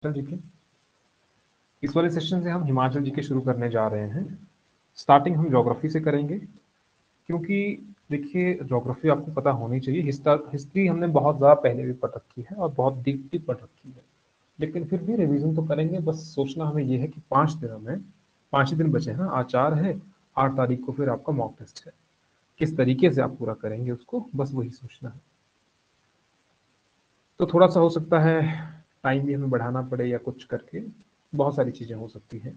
हिमाचल जी के इस वाले सेशन से हम हिमाचल जी के शुरू करने जा रहे हैं। स्टार्टिंग हम ज्योग्राफी से करेंगे, क्योंकि देखिए ज्योग्राफी आपको पता होनी चाहिए। हिस्ट्री हमने बहुत ज़्यादा पहले भी पढ़ रखी है और बहुत डीपली पढ़ रखी है, लेकिन फिर भी रिवीजन तो करेंगे। बस सोचना हमें ये है कि 5 दिनों में 5 ही दिन बचे हैं, आज 4 है, 8 तारीख को फिर आपका मॉक टेस्ट है। किस तरीके से आप पूरा करेंगे उसको, बस वही सोचना है। तो थोड़ा सा हो सकता है टाइम भी हमें बढ़ाना पड़े या कुछ करके, बहुत सारी चीज़ें हो सकती हैं,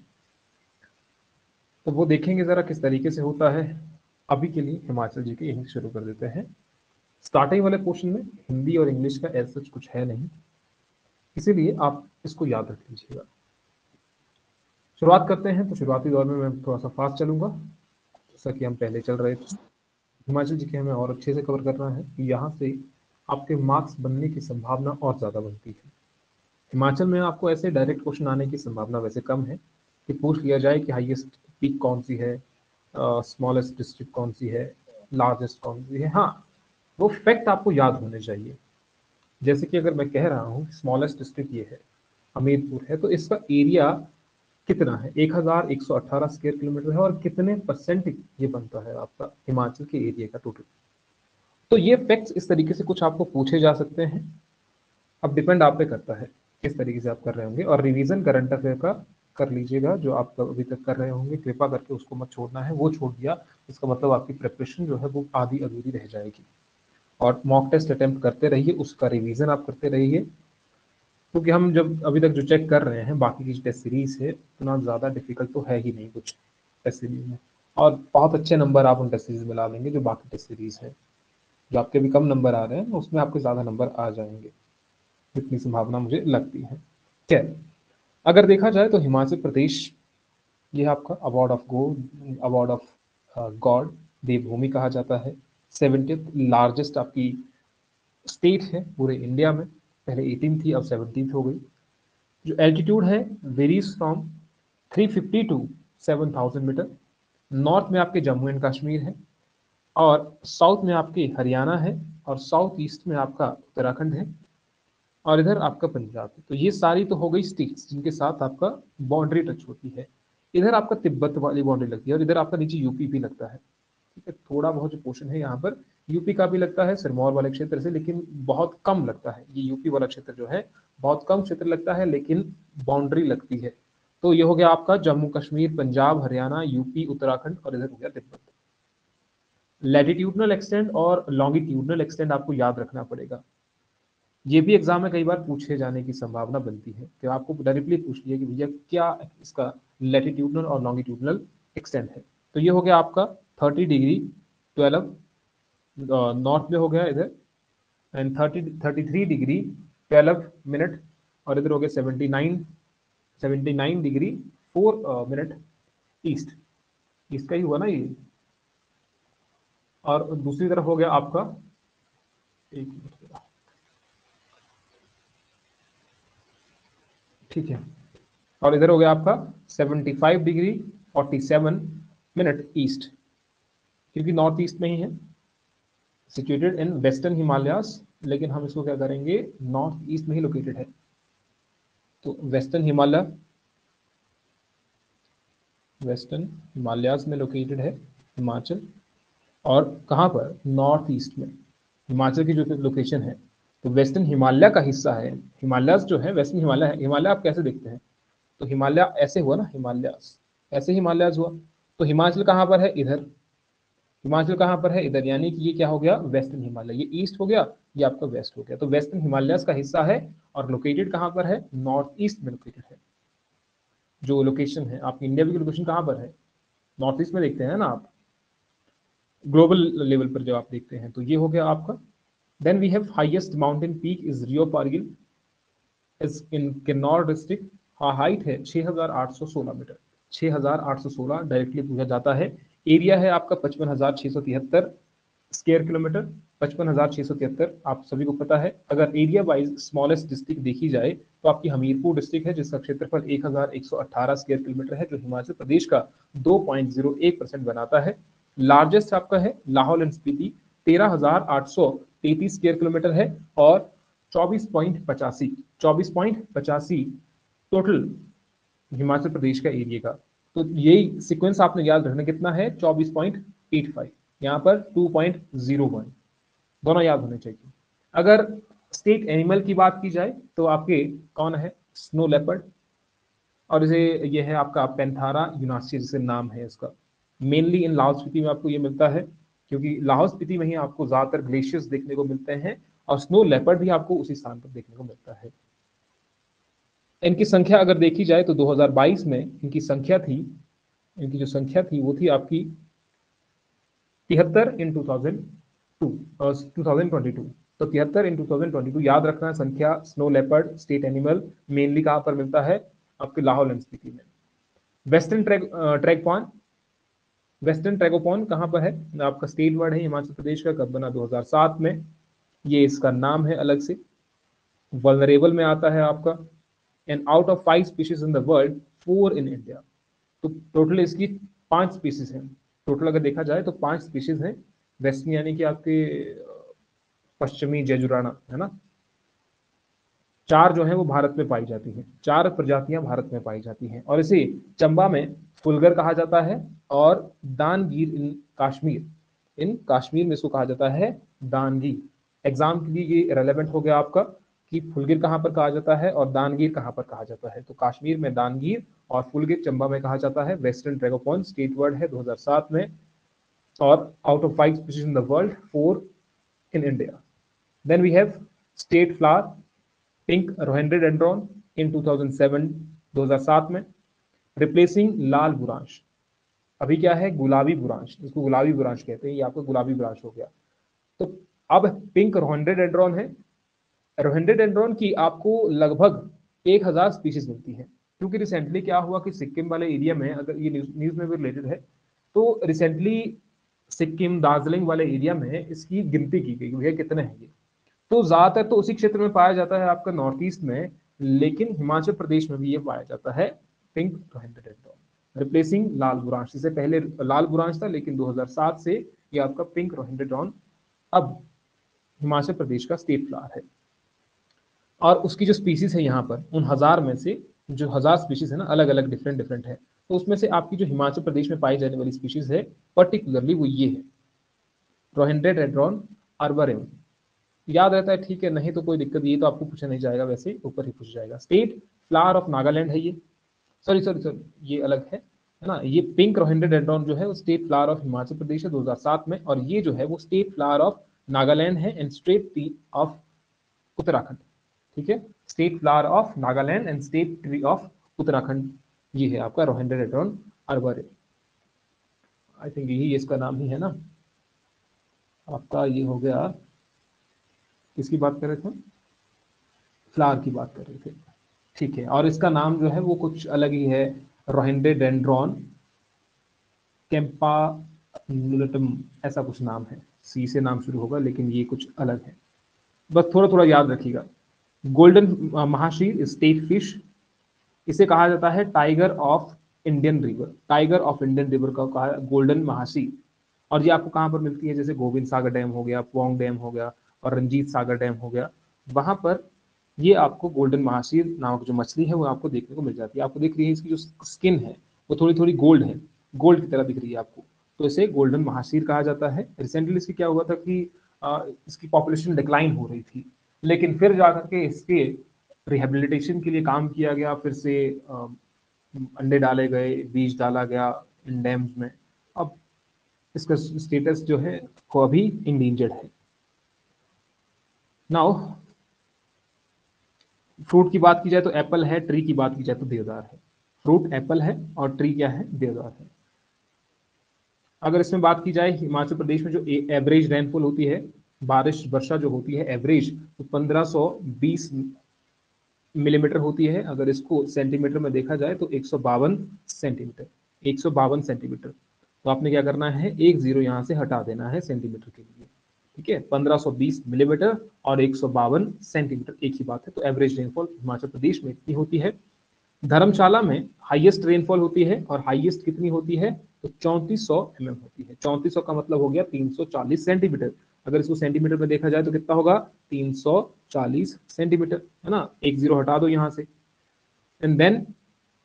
तो वो देखेंगे ज़रा किस तरीके से होता है। अभी के लिए हिमाचल जी के यहीं शुरू कर देते हैं। स्टार्टिंग वाले पोर्शन में हिंदी और इंग्लिश का ऐसा कुछ है नहीं, इसीलिए आप इसको याद रख लीजिएगा। शुरुआत करते हैं। तो शुरुआती दौर में मैं थोड़ा सा फास्ट चलूंगा, जैसा कि हम पहले चल रहे थे। हिमाचल जी के हमें और अच्छे से कवर करना है कि यहाँ से आपके मार्क्स बनने की संभावना और ज़्यादा बनती है। हिमाचल में आपको ऐसे डायरेक्ट क्वेश्चन आने की संभावना वैसे कम है कि पूछ लिया जाए कि हाईएस्ट पीक कौन सी है, स्मॉलेस्ट डिस्ट्रिक्ट कौन सी है, लार्जेस्ट कौन सी है। हाँ, वो फैक्ट आपको याद होने चाहिए। जैसे कि अगर मैं कह रहा हूँ स्मॉलेस्ट डिस्ट्रिक्ट ये है, हमीरपुर है, तो इसका एरिया कितना है, 1118 स्क्वायर किलोमीटर है, और कितने परसेंट ये बनता है आपका हिमाचल के एरिया का टोटल। तो ये फैक्ट्स इस तरीके से कुछ आपको पूछे जा सकते हैं। अब डिपेंड आप पे करता है किस तरीके से आप कर रहे होंगे। और रिवीजन करंट अफेयर का कर लीजिएगा, जो आप अभी तक कर रहे होंगे, कृपा करके उसको मत छोड़ना है। वो छोड़ दिया इसका मतलब आपकी प्रिपरेशन जो है वो आधी अधूरी रह जाएगी। और मॉक टेस्ट अटेम्प्ट करते रहिए, उसका रिवीजन आप करते रहिए, क्योंकि हम जब अभी तक जो चेक कर रहे हैं बाकी की टेस्ट सीरीज है, उतना ज़्यादा डिफिकल्ट तो है ही नहीं कुछ टेस्ट सीरीज में। और बहुत अच्छे नंबर आप उन टेस्ट सीरीज में ला लेंगे जो बाकी टेस्ट सीरीज है। जो आपके भी कम नंबर आ रहे हैं उसमें आपके ज़्यादा नंबर आ जाएंगे, जितनी संभावना मुझे लगती है। खैर, अगर देखा जाए तो हिमाचल प्रदेश, ये आपका अवार्ड ऑफ गॉड देवभूमि कहा जाता है। 70th लार्जेस्ट आपकी स्टेट है पूरे इंडिया में। पहले 18 थी, अब 17 हो गई। जो एल्टीट्यूड है varies from 350 to 7000 metre. North में आपके जम्मू एंड कश्मीर है, और साउथ में आपके हरियाणा है, और साउथ ईस्ट में आपका उत्तराखंड है, और इधर आपका पंजाब है। तो ये सारी तो हो गई स्टेट्स जिनके साथ आपका बाउंड्री टच होती है। इधर आपका तिब्बत वाली बाउंड्री लगती है, और इधर आपका नीचे यूपी भी लगता है। ठीक है, थोड़ा बहुत जो पोर्शन है यहाँ पर यूपी का भी लगता है सिरमौर वाले क्षेत्र से, लेकिन बहुत कम लगता है। ये यूपी वाला क्षेत्र जो है बहुत कम क्षेत्र लगता है, लेकिन बाउंड्री लगती है। तो ये हो गया आपका जम्मू कश्मीर, पंजाब, हरियाणा, यूपी, उत्तराखंड, और इधर हो गया तिब्बत। लैटिट्यूडनल एक्सटेंट और लॉन्गिट्यूडनल एक्सटेंट आपको याद रखना पड़ेगा। ये भी एग्जाम में कई बार पूछे जाने की संभावना बनती है कि आपको डायरेक्टली पूछ लिया कि भैया क्या इसका लैटिट्यूडनल और लॉन्गिट्यूडनल एक्सटेंट है। तो ये हो गया आपका 30 डिग्री 12 नॉर्थ में हो गया इधर, एंड 33 डिग्री 12 मिनट, और इधर हो गया 79 डिग्री 4 मिनट ईस्ट। ईस्ट का ही हुआ ना ये। और दूसरी तरफ हो गया आपका, एक मिनट, ठीक है, और इधर हो गया आपका 75 डिग्री 47 मिनट ईस्ट, क्योंकि नॉर्थ ईस्ट में ही है, सिचुएटेड इन वेस्टर्न हिमालयास। लेकिन हम इसको क्या करेंगे, नॉर्थ ईस्ट में ही लोकेटेड है। तो वेस्टर्न हिमालयास में लोकेटेड है हिमाचल। और कहाँ पर, नॉर्थ ईस्ट में हिमाचल की जो लोकेशन है। तो वेस्टर्न हिमालय का हिस्सा है। हिमालयास जो है वेस्टर्न हिमालय है। हिमालय आप कैसे देखते हैं, तो हिमालय ऐसे हुआ ना, हिमालयास ऐसे हिमालयास हुआ। तो हिमाचल कहाँ पर है, इधर। हिमाचल कहाँ पर है, इधर। यानी कि ये क्या हो गया, वेस्टर्न हिमालय। ये ईस्ट हो गया, ये आपका वेस्ट हो गया। तो वेस्टर्न हिमालयास का हिस्सा है, और लोकेटेड कहाँ पर है, नॉर्थ ईस्ट में लोकेटेड है। जो लोकेशन है आपकी इंडिया की लोकेशन कहाँ पर है, नॉर्थ ईस्ट में देखते हैं ना आप, ग्लोबल लेवल पर जब आप देखते हैं। तो ये हो गया आपका। Then we have highest mountain peak is Reo Purgyil, is in Kinnaur district. Height है 6816 मीटर। 6816 डायरेक्टली पूछा जाता है। एरिया है आपका 55,673 स्क्वायर किलोमीटर। 55,673 आप सभी को पता है। अगर एरिया वाइज स्मॉलेस्ट डिस्ट्रिक्ट देखी जाए तो आपकी हमीरपुर डिस्ट्रिक्ट है, जिसका क्षेत्रफल 1118 स्क्वायर किलोमीटर है, जो हिमाचल प्रदेश का 2.01% बनाता है। लार्जेस्ट आपका है Lahaul and Spiti, 13,833 square kilometre है, और 24.85 टोटल हिमाचल प्रदेश का एरिया का। तो यही सीक्वेंस आपने याद रखना, कितना है 24.85, यहाँ पर 2.01, दोनों याद होने चाहिए। अगर स्टेट एनिमल की बात की जाए तो आपके कौन है, स्नो लेपर्ड, और इसे ये है आपका पेंथारा यूनासी जिसे नाम है इसका। मेनली इन लाहौल स्पीति में आपको ये मिलता है, क्योंकि लाहौल स्पीति में ही आपको ज्यादातर ग्लेशियर्स देखने को मिलते हैं, और स्नो लेपर्ड भी आपको उसी स्थान पर देखने को मिलता है। इनकी संख्या अगर देखी जाए तो 2022 में इनकी जो संख्या थी वो थी आपकी 73 इन 2022। तो 73 इन 2022 याद रखना है संख्या। Snow leopard state animal mainly कहां पर मिलता है, आपके लाहौल एंड स्पीति में। वेस्टर्न ट्रैगोपॉन, वेस्टर्न ट्रैगोपॉन कहां पर है, आपका स्टेट वर्ड है हिमाचल प्रदेश का, कब बना 2007 में, ये इसका नाम है अलग से। वल्नरेबल में आता है आपका, and out of 5 species in the world 4 in India. तो टोटल इसकी 5 स्पीशीज हैं, टोटल अगर देखा जाए तो 5 स्पीशीज हैं। वेस्टर्न यानी कि आपके पश्चिमी जेजुराना है ना, 4 जो है वो भारत में पाई जाती हैं, 4 प्रजातियां भारत में पाई जाती हैं। और इसे चंबा में फुलगर कहा जाता है, और दानगीर इन कश्मीर में इसको कहा जाता है दानगीर। एग्जाम के लिए ये रेलेवेंट हो गया आपका कि फुलगिर कहाँ पर कहा जाता है और दानगीर कहाँ पर कहा जाता है। तो कश्मीर में दानगीर और फुलगिर चंबा में कहा जाता है। वेस्टर्न ट्रैगोपॉन स्टेट वर्ड है 2007 में, और out of 5 species in the world 4 in India. Then we have state flower pink rhododendron in 2007 में, रिप्लेसिंग लाल बुरांश। अभी क्या है, गुलाबी बुरांश, इसको गुलाबी बुरांश कहते हैं, ये आपका गुलाबी बुरांश हो गया। तो अब पिंक रोहेंड्रोडेंड्रॉन है। रोहेंड्रोडेंड्रॉन की आपको लगभग 1000 स्पीशीज मिलती है, क्योंकि रिसेंटली क्या हुआ कि सिक्किम वाले एरिया में, अगर ये न्यूज में भी रिलेटेड है, तो रिसेंटली सिक्किम दार्जिलिंग वाले एरिया में इसकी गिनती की गई भैया कितने हैं ये। तो ज्यादातर तो उसी क्षेत्र में पाया जाता है आपका नॉर्थ ईस्ट में, लेकिन हिमाचल प्रदेश में भी ये पाया जाता है पिंक रोहेंड्रोडेंड्रॉन, रिप्लेसिंग लाल बुरांश। इससे पहले लाल बुरांश था, लेकिन 2007 से ये आपका पिंक रोहेंड्रोडेंड्रॉन अब हिमाचल प्रदेश का स्टेट फ्लावर है। और उसकी जो स्पीसीज है यहाँ पर, उन 1000 में से जो 1000 स्पीशीज है ना, अलग अलग डिफरेंट है, तो उसमें से आपकी जो हिमाचल प्रदेश में पाई जाने वाली स्पीशीज है पर्टिकुलरली वो ये है, रोहेंड्रोडेंड्रॉन अर्बोरियम। याद रहता है, ठीक है, नहीं तो कोई दिक्कत, ये तो आपको पूछा नहीं जाएगा, वैसे ऊपर ही पूछा जाएगा। स्टेट फ्लावर ऑफ नागालैंड है ये, सॉरी ये अलग है ना। ये पिंक रोहेंड्रोडेंड्रॉन जो है वो स्टेट फ्लावर ऑफ हिमाचल प्रदेश है 2007 में, और ये जो है वो स्टेट फ्लावर ऑफ नागालैंड है and state tree of Uttarakhand. ठीक है, state flower of Nagaland and state tree of Uttarakhand, ये है आपका रोहेंड्रोडेंड्रॉन अर्बोरियम। आई थिंक यही इसका नाम ही है ना आपका। ये हो गया, किसकी बात कर रहे थे, फ्लावर की बात कर रहे थे, ठीक है। और इसका नाम जो है वो कुछ अलग ही है, रोहेंड्रोडेंड्रॉन कैंपानुलेटम, ऐसा कुछ नाम है, सी से नाम शुरू होगा, लेकिन ये कुछ अलग है, बस थोड़ा थोड़ा याद रखिएगा। गोल्डन महाशीर स्टेट फिश, इसे कहा जाता है tiger of Indian river, tiger of Indian river का कहा गोल्डन महाशीर। और ये आपको कहाँ पर मिलती है, जैसे गोविंद सागर डैम हो गया, पोंग डैम हो गया, और रंजीत सागर डैम हो गया, वहां पर ये आपको गोल्डन महाशीर नामक जो मछली है वो आपको देखने को मिल जाती है। आपको दिख रही है, इसकी जो स्किन है वो थोड़ी थोड़ी गोल्ड है, गोल्ड की तरह दिख रही है आपको, तो इसे गोल्डन महाशीर कहा जाता है। रिसेंटली इसकी क्या हुआ था कि इसकी पॉपुलेशन डिक्लाइन हो रही थी, लेकिन फिर जाकर के इसके रिहेबिलिटेशन के लिए काम किया गया, फिर से अंडे डाले गए, बीज डाला गया इन डैम्स में। अब इसका स्टेटस जो है वो अभी इंडेंजर्ड है। नाउ फ्रूट की बात की जाए तो एप्पल है, ट्री की बात की जाए तो देवदार है। फ्रूट एप्पल है और ट्री क्या है, देवदार है। अगर इसमें बात की जाए हिमाचल प्रदेश में जो एवरेज रेनफॉल होती है, बारिश वर्षा जो होती है एवरेज, तो 1520 मिलीमीटर होती है। अगर इसको सेंटीमीटर में देखा जाए तो 152 सेंटीमीटर, 152 सेंटीमीटर। तो आपने क्या करना है, एक जीरो यहाँ से हटा देना है सेंटीमीटर के लिए, ठीक है। 1520 मिलीमीटर और 152 सेंटीमीटर एक ही बात है। तो एवरेज रेनफॉल हिमाचल प्रदेश में इतनी होती है। धर्मशाला में हाईएस्ट रेनफॉल होती है, और हाईएस्ट कितनी होती है, तो 3400 mm होती है। 3400 का मतलब हो गया 340 सेंटीमीटर। अगर इसको सेंटीमीटर में देखा जाए तो कितना होगा, 340 सेंटीमीटर, है ना। एक जीरो हटा दो यहाँ से, एंड देन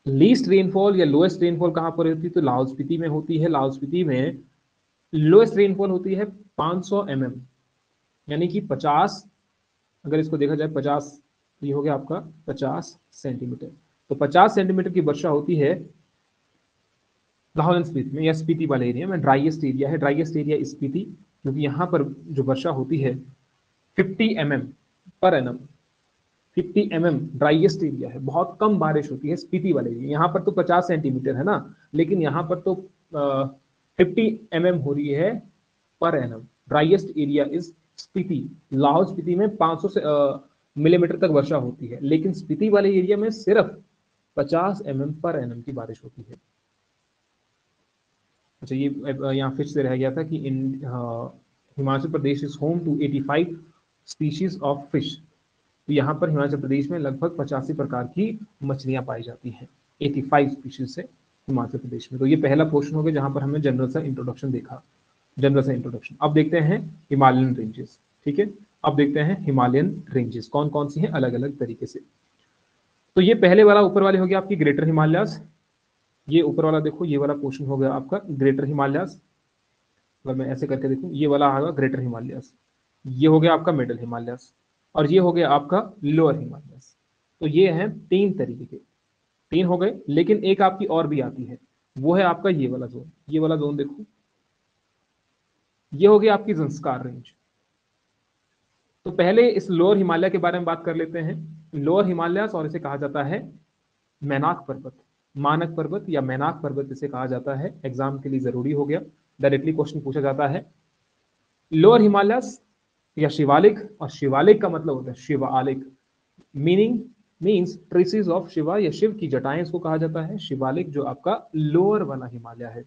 लीस्ट रेनफॉल या लोएस्ट रेनफॉल कहाँ पर होती है, तो लाहौल स्पीति में होती है। लाहौल स्पीति में लोएस्ट रेनफॉल होती है 500 mm, यानी कि 50, अगर इसको देखा जाए 50, ये हो गया आपका 50 सेंटीमीटर। तो 50 सेंटीमीटर की वर्षा होती है लाहौल एंड स्पीति में या स्पीति वाले एरिया में। ड्राइएस्ट एरिया है, ड्राइएस्ट एरिया स्पीति, क्योंकि यहाँ पर जो वर्षा होती है 50 mm per annum, 50 mm driest area है, बहुत कम बारिश होती है स्पीति वाले एरिया। यहाँ पर तो 50 सेंटीमीटर है ना, लेकिन यहाँ पर तो 50 mm हो रही है per annum. Driest area is Spiti. Lahaul Spiti में 500 से मिलीमीटर तक वर्षा होती है, लेकिन स्पीति वाले एरिया में सिर्फ 50 mm पर एनम की बारिश होती है। अच्छा, ये यहाँ फिर से रह गया था कि Himachal Pradesh is home to 85 species of fish. तो यहाँ पर हिमाचल प्रदेश में लगभग 85 प्रकार की मछलियां पाई जाती हैं, 85 स्पीशीज से हिमाचल प्रदेश में। तो ये पहला पोर्शन हो गया जहां पर हमने जनरल सा इंट्रोडक्शन देखा, जनरल सा इंट्रोडक्शन। अब देखते हैं हिमालयन रेंजेस, ठीक है। अब देखते हैं हिमालयन रेंजेस कौन कौन सी हैं अलग अलग तरीके से। तो ये पहले वाला ऊपर वाले हो गया आपकी ग्रेटर हिमालयास, ये ऊपर वाला देखो, ये वाला पोर्शन हो गया आपका ग्रेटर हिमालयास। अगर मैं ऐसे करके देखूं, ये वाला आएगा ग्रेटर हिमालयास, ये हो गया आपका मिडल हिमालयास, और ये हो गया आपका लोअर हिमालयास। तो ये हैं 3 तरीके के, 3 हो गए। लेकिन एक आपकी और भी आती है, वो है आपका ये वाला जोन। ये वाला जोन देखो, ये हो गया आपकी ज़ंस्कार रेंज। तो पहले इस लोअर हिमालय के बारे में बात कर लेते हैं। लोअर हिमालयास, और इसे कहा जाता है मैनाक पर्वत, मानक पर्वत या मैनाक पर्वत इसे कहा जाता है। एग्जाम के लिए जरूरी हो गया, डायरेक्टली क्वेश्चन पूछा जाता है। लोअर हिमालयास या शिवालिक, और शिवालिक का मतलब होता है Shivalik, means traces of Shiva या शिव की जटाएं, इसको कहा जाता है शिवालिक, जो आपका लोअर वाला हिमालय है।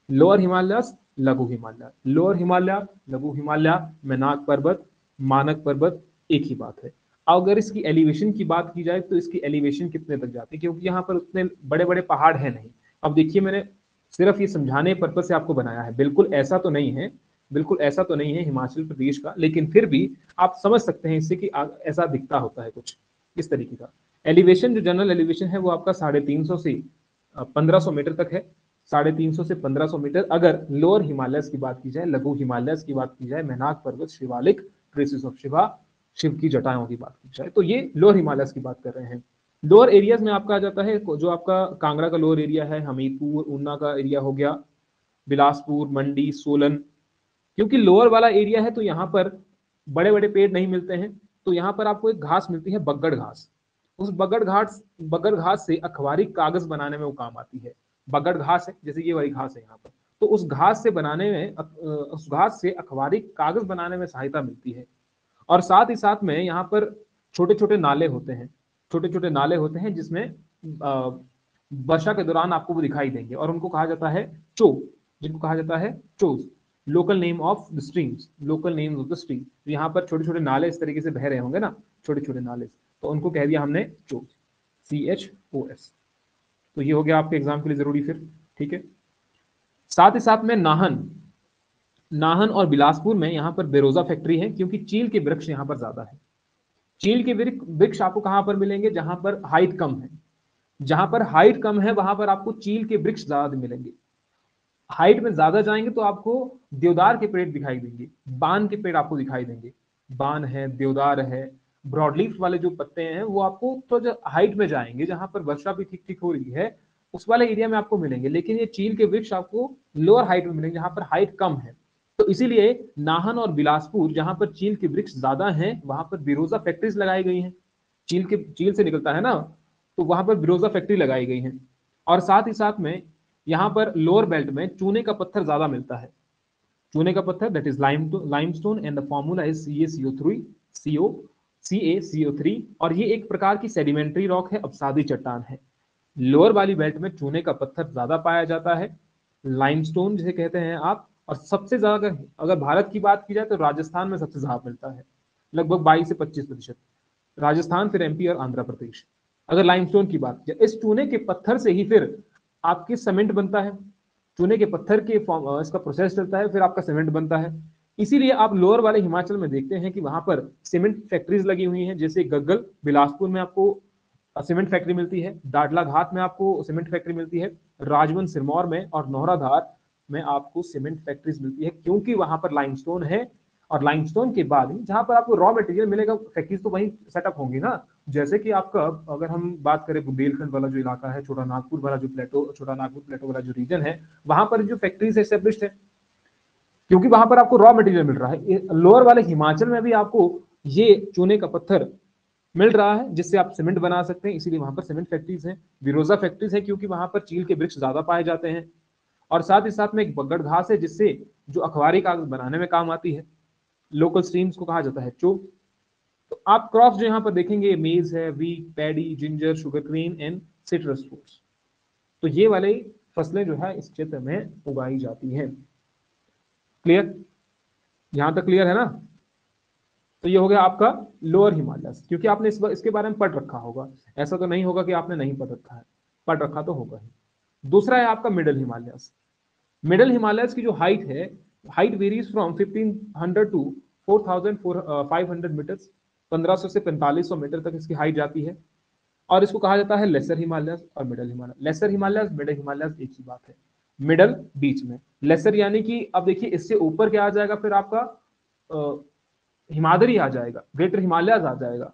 लोअर हिमालयास, लघु हिमालय, लोअर हिमालय, लघु हिमालय, मैनाक पर्वत, मानक पर्वत, एक ही बात है। अगर इसकी एलिवेशन की बात की जाए तो इसकी एलिवेशन कितने तक जाती है, क्योंकि यहाँ पर उतने बड़े बड़े पहाड़ है नहीं। अब देखिए, मैंने सिर्फ ये समझाने पर्पज से आपको बनाया है, बिल्कुल ऐसा तो नहीं है, बिल्कुल ऐसा तो नहीं है हिमाचल प्रदेश का, लेकिन फिर भी आप समझ सकते हैं इससे कि ऐसा दिखता होता है कुछ इस तरीके का। एलिवेशन, जो जनरल एलिवेशन है वो आपका 350 से 1500 मीटर तक है, 350 से 1500 मीटर। अगर लोअर हिमालयस की बात की जाए, लघु हिमालयस की बात की जाए, मैनाक पर्वत, शिवालिक, ट्रेसेस ऑफ शिवा, शिव की जटाओं की बात की जाए, तो ये लोअर हिमालयस की बात कर रहे हैं। लोअर एरियाज में आपका आ जाता है जो आपका कांगड़ा का लोअर एरिया है, हमीरपुर, ऊना का एरिया हो गया, बिलासपुर, मंडी, सोलन। क्योंकि लोअर वाला एरिया है तो यहाँ पर बड़े बड़े पेड़ नहीं मिलते हैं, तो यहाँ पर आपको एक घास मिलती है, बग्गड़ घास। उस बग्गड़ घास से अखबारी कागज बनाने में वो काम आती है। बग्गड़ घास है, जैसे ये वाली घास है यहाँ पर, तो उस घास से बनाने में, उस घास से अखबारी कागज बनाने में सहायता मिलती है। और साथ ही साथ में यहाँ पर छोटे छोटे नाले होते हैं, छोटे छोटे नाले होते हैं जिसमें वर्षा के दौरान आपको वो दिखाई देंगे, और उनको कहा जाता है चो, जिनको कहा जाता है chose, local name of the streams, local name of the stream. तो यहाँ पर छोटे छोटे नाले इस तरीके से बह रहे होंगे ना, छोटे छोटे नाले, तो उनको कह दिया हमने चोज, CHOS। तो ये हो गया आपके एग्जाम के लिए जरूरी फिर, ठीक है। साथ ही साथ में नाहन और बिलासपुर में यहाँ पर बेरोजा फैक्ट्री है, क्योंकि चील के वृक्ष यहाँ पर ज्यादा है। चील के वृक्ष आपको कहां पर मिलेंगे, जहां पर हाइट कम है। जहां पर हाइट कम है वहां पर आपको चील के वृक्ष ज्यादा मिलेंगे। हाइट में ज्यादा जाएंगे तो आपको देवदार के पेड़ दिखाई देंगे, बान के पेड़ आपको दिखाई देंगे। बान है, देवदार है, ब्रॉडलीफ वाले जो पत्ते हैं वो आपको तो जो हाइट में जाएंगे, जहां पर वर्षा भी ठीक ठीक हो रही है, उस वाले एरिया में आपको मिलेंगे। लेकिन ये चील के वृक्ष आपको लोअर हाइट में मिलेंगे, जहां पर हाइट कम है। तो इसीलिए नाहन और बिलासपुर, जहां पर चील के वृक्ष ज्यादा हैं, वहां पर बिरोजा फैक्ट्रीज लगाई गई हैं। चील से निकलता है ना, तो वहां पर बिरोजा फैक्ट्री लगाई गई है। और साथ ही साथ में यहाँ पर लोअर बेल्ट में चूने का पत्थर ज्यादा मिलता है। चूने का पत्थर, that is limestone, and the formula is CaCO3, और ये एक प्रकार की सेडिमेंट्री रॉक है, अवसादी चट्टान है। लोअर वाली बेल्ट में चूने का पत्थर ज्यादा पाया जाता है, लाइमस्टोन जिसे कहते हैं आप। और सबसे ज्यादा अगर भारत की बात की जाए तो राजस्थान में सबसे ज्यादा मिलता है, लगभग 22 से 25%। राजस्थान, फिर MP और आंध्र प्रदेश। अगर लाइमस्टोन की बात की जाए, इस चूने के पत्थर से ही फिर आपकी सीमेंट बनता है। चूने के पत्थर के इसका प्रोसेस चलता है, फिर आपका सीमेंट बनता है। इसीलिए आप लोअर वाले हिमाचल में देखते हैं कि वहां पर सीमेंट फैक्ट्रीज लगी हुई हैं, जैसे गग्गल, बिलासपुर में आपको सीमेंट फैक्ट्री मिलती है, दाडला घाट में आपको सीमेंट फैक्ट्री मिलती है, राजवंत सिरमौर में और नौहराधार में आपको सीमेंट फैक्ट्रीज मिलती है, क्योंकि वहां पर लाइमस्टोन है और लाइमस्टोन के बाद जहां पर आपको रॉ मटेरियल मिलेगा फैक्ट्रीज तो वहीं सेटअप होंगी ना। जैसे कि आपका अगर हम बात करें बुंदेलखंड वाला जो इलाका है, छोटा नागपुर वाला जो प्लेटो, छोटा नागपुर प्लेटो वाला जो रीजन है, वहां पर जो फैक्ट्रीज एस्टेब्लिश्ड है, क्योंकि वहां पर आपको रॉ मटेरियल मिल रहा है। लोअर वाले हिमाचल में भी आपको ये चूने का पत्थर मिल रहा है जिससे आप सीमेंट बना सकते हैं, इसीलिए वहां पर सीमेंट फैक्ट्रीज हैं। बिरोजा फैक्ट्रीज है क्योंकि वहां पर चील के वृक्ष ज्यादा पाए जाते हैं, और साथ ही साथ में एक बगड़ घास है जिससे जो अखबारी कागज बनाने में काम आती है। लोकल स्ट्रीम्स को कहा जाता है चो। तो आप क्रॉप्स जो यहाँ पर देखेंगे, मेज है, wheat, paddy, ginger, sugar cane and citrus fruits. तो ये वाले फसलें जो है इस क्षेत्र में उगाई जाती हैं। क्लियर? यहां तक क्लियर है ना? तो ये हो गया आपका लोअर हिमालय, क्योंकि आपने इसके बारे में पढ़ रखा होगा, ऐसा तो नहीं होगा कि आपने नहीं पढ़ रखा है, पढ़ रखा तो होगा ही। दूसरा है आपका मिडल हिमालयस। मिडल हिमालयस की जो हाइट है, height varies from 1500 to 4500 metres, 1500 से 4500 मीटर तक इसकी हाइट जाती है, और इसको कहा जाता है लेसर हिमालयस और middle Himalaya. Lesser Himalayas, middle Himalayas एक ही बात है, मिडल बीच में, लेसर यानी कि अब देखिए इससे ऊपर क्या आ जाएगा, फिर आपका हिमाद्री आ जाएगा, ग्रेटर हिमालयस आ जाएगा,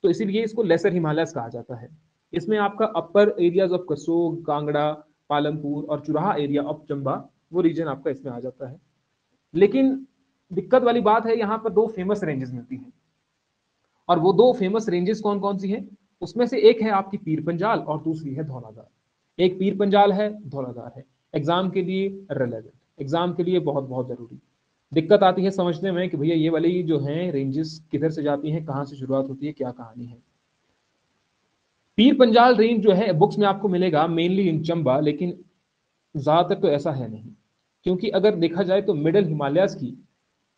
तो इसीलिए इसको लेसर हिमालयस कहा जाता है। इसमें आपका अपर एरियाज ऑफ कसोग, कांगड़ा, पालमपुर और चुराहा एरिया ऑफ चंबा, वो रीजन आपका इसमें आ जाता है। लेकिन दिक्कत वाली बात है, यहाँ पर दो फेमस रेंजेस मिलती हैं, और वो दो फेमस रेंजेस कौन कौन सी हैं? उसमें से एक है आपकी पीर पंजाल और दूसरी है धौलाधार। एक पीर पंजाल है, धौलाधार है। एग्जाम के लिए रेलेवेंट, एग्जाम के लिए बहुत बहुत जरूरी। दिक्कत आती है समझने में कि भैया ये वाली जो है रेंजेस किधर से जाती हैं, कहाँ से शुरुआत होती है, क्या कहानी है। पीर पंजाल रेंज जो है बुक्स में आपको मिलेगा मेनली इन चंबा, लेकिन ज्यादातर तो ऐसा है नहीं, क्योंकि अगर देखा जाए तो मिडल हिमालयस की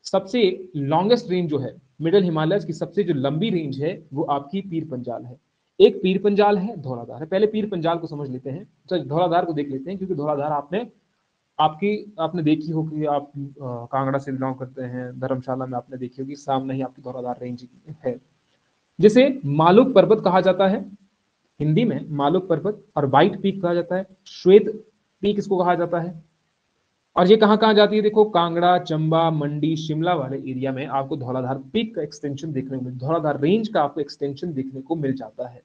सबसे लॉन्गेस्ट रेंज जो है, मिडल हिमालयस की सबसे जो लंबी रेंज है वो आपकी पीर पंजाल है। एक पीर पंजाल है, धौलाधार है। पहले पीर पंजाल को समझ लेते हैं, तो धौलाधार को देख लेते हैं, क्योंकि धौलाधार आपने देखी होगी, आप कांगड़ा से बिलोंग करते हैं, धर्मशाला में आपने देखी होगी, सामने ही आपकी धौलाधार रेंज है, जिसे मालुक पर्वत कहा जाता है हिंदी में, मालुक पर्वत, और व्हाइट पीक कहा जाता है, श्वेत पीक इसको कहा जाता है। और ये कहाँ कहाँ जाती है? देखो, कांगड़ा, चंबा, मंडी, शिमला वाले एरिया में आपको धौलाधार पीक का एक्सटेंशन देखने को मिल, धौलाधार रेंज का आपको एक्सटेंशन देखने को मिल जाता है।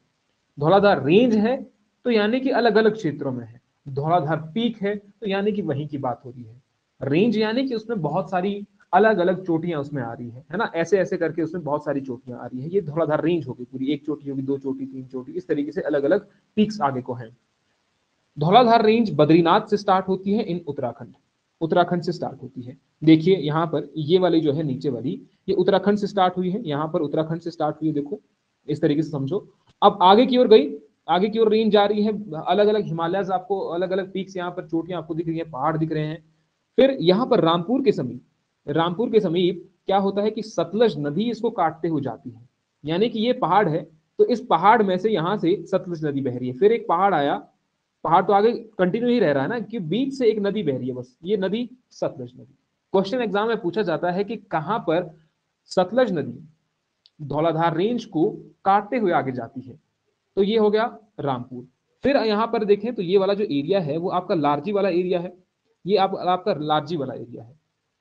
धौलाधार रेंज है तो यानी कि अलग अलग क्षेत्रों में है, धौलाधार पीक है तो यानी कि वहीं की बात हो रही है। रेंज यानी कि उसमें बहुत सारी अलग अलग चोटियां उसमें आ रही है ना, ऐसे ऐसे करके उसमें बहुत सारी चोटियां आ रही है। ये धौलाधार रेंज होगी पूरी, एक चोटी होगी, दो चोटी, तीन चोटी, इस तरीके से अलग अलग पीक्स आगे को हैं। धौलाधार रेंज बद्रीनाथ से स्टार्ट होती है इन उत्तराखंड, उत्तराखंड से स्टार्ट होती है। देखिए यहाँ पर ये वाली जो है नीचे वाली, ये उत्तराखंड से स्टार्ट हुई है, यहाँ पर उत्तराखंड से स्टार्ट हुई है, देखो इस तरीके से समझो। अब आगे की ओर गई, आगे की ओर रेंज जा रही है, अलग अलग हिमालयस आपको, अलग अलग पीक्स यहाँ पर, चोटियां आपको दिख रही है, पहाड़ दिख रहे हैं। फिर यहाँ पर रामपुर के समीप, रामपुर के समीप क्या होता है कि सतलज नदी इसको काटते हुए जाती है, यानी कि ये पहाड़ है, तो इस पहाड़ में से यहाँ से सतलज नदी बह रही है। फिर एक पहाड़ आया, पहाड़ तो आगे कंटिन्यू ही रह रहा है ना, कि बीच से एक नदी बह रही है, बस ये नदी सतलज नदी। क्वेश्चन एग्जाम में पूछा जाता है कि कहां पर सतलज नदी धौलाधार रेंज को काटते हुए आगे जाती है, तो ये हो गया रामपुर। फिर यहां पर देखें तो ये वाला जो एरिया है वो आपका लारजी वाला एरिया है, ये आपका लारजी वाला एरिया है।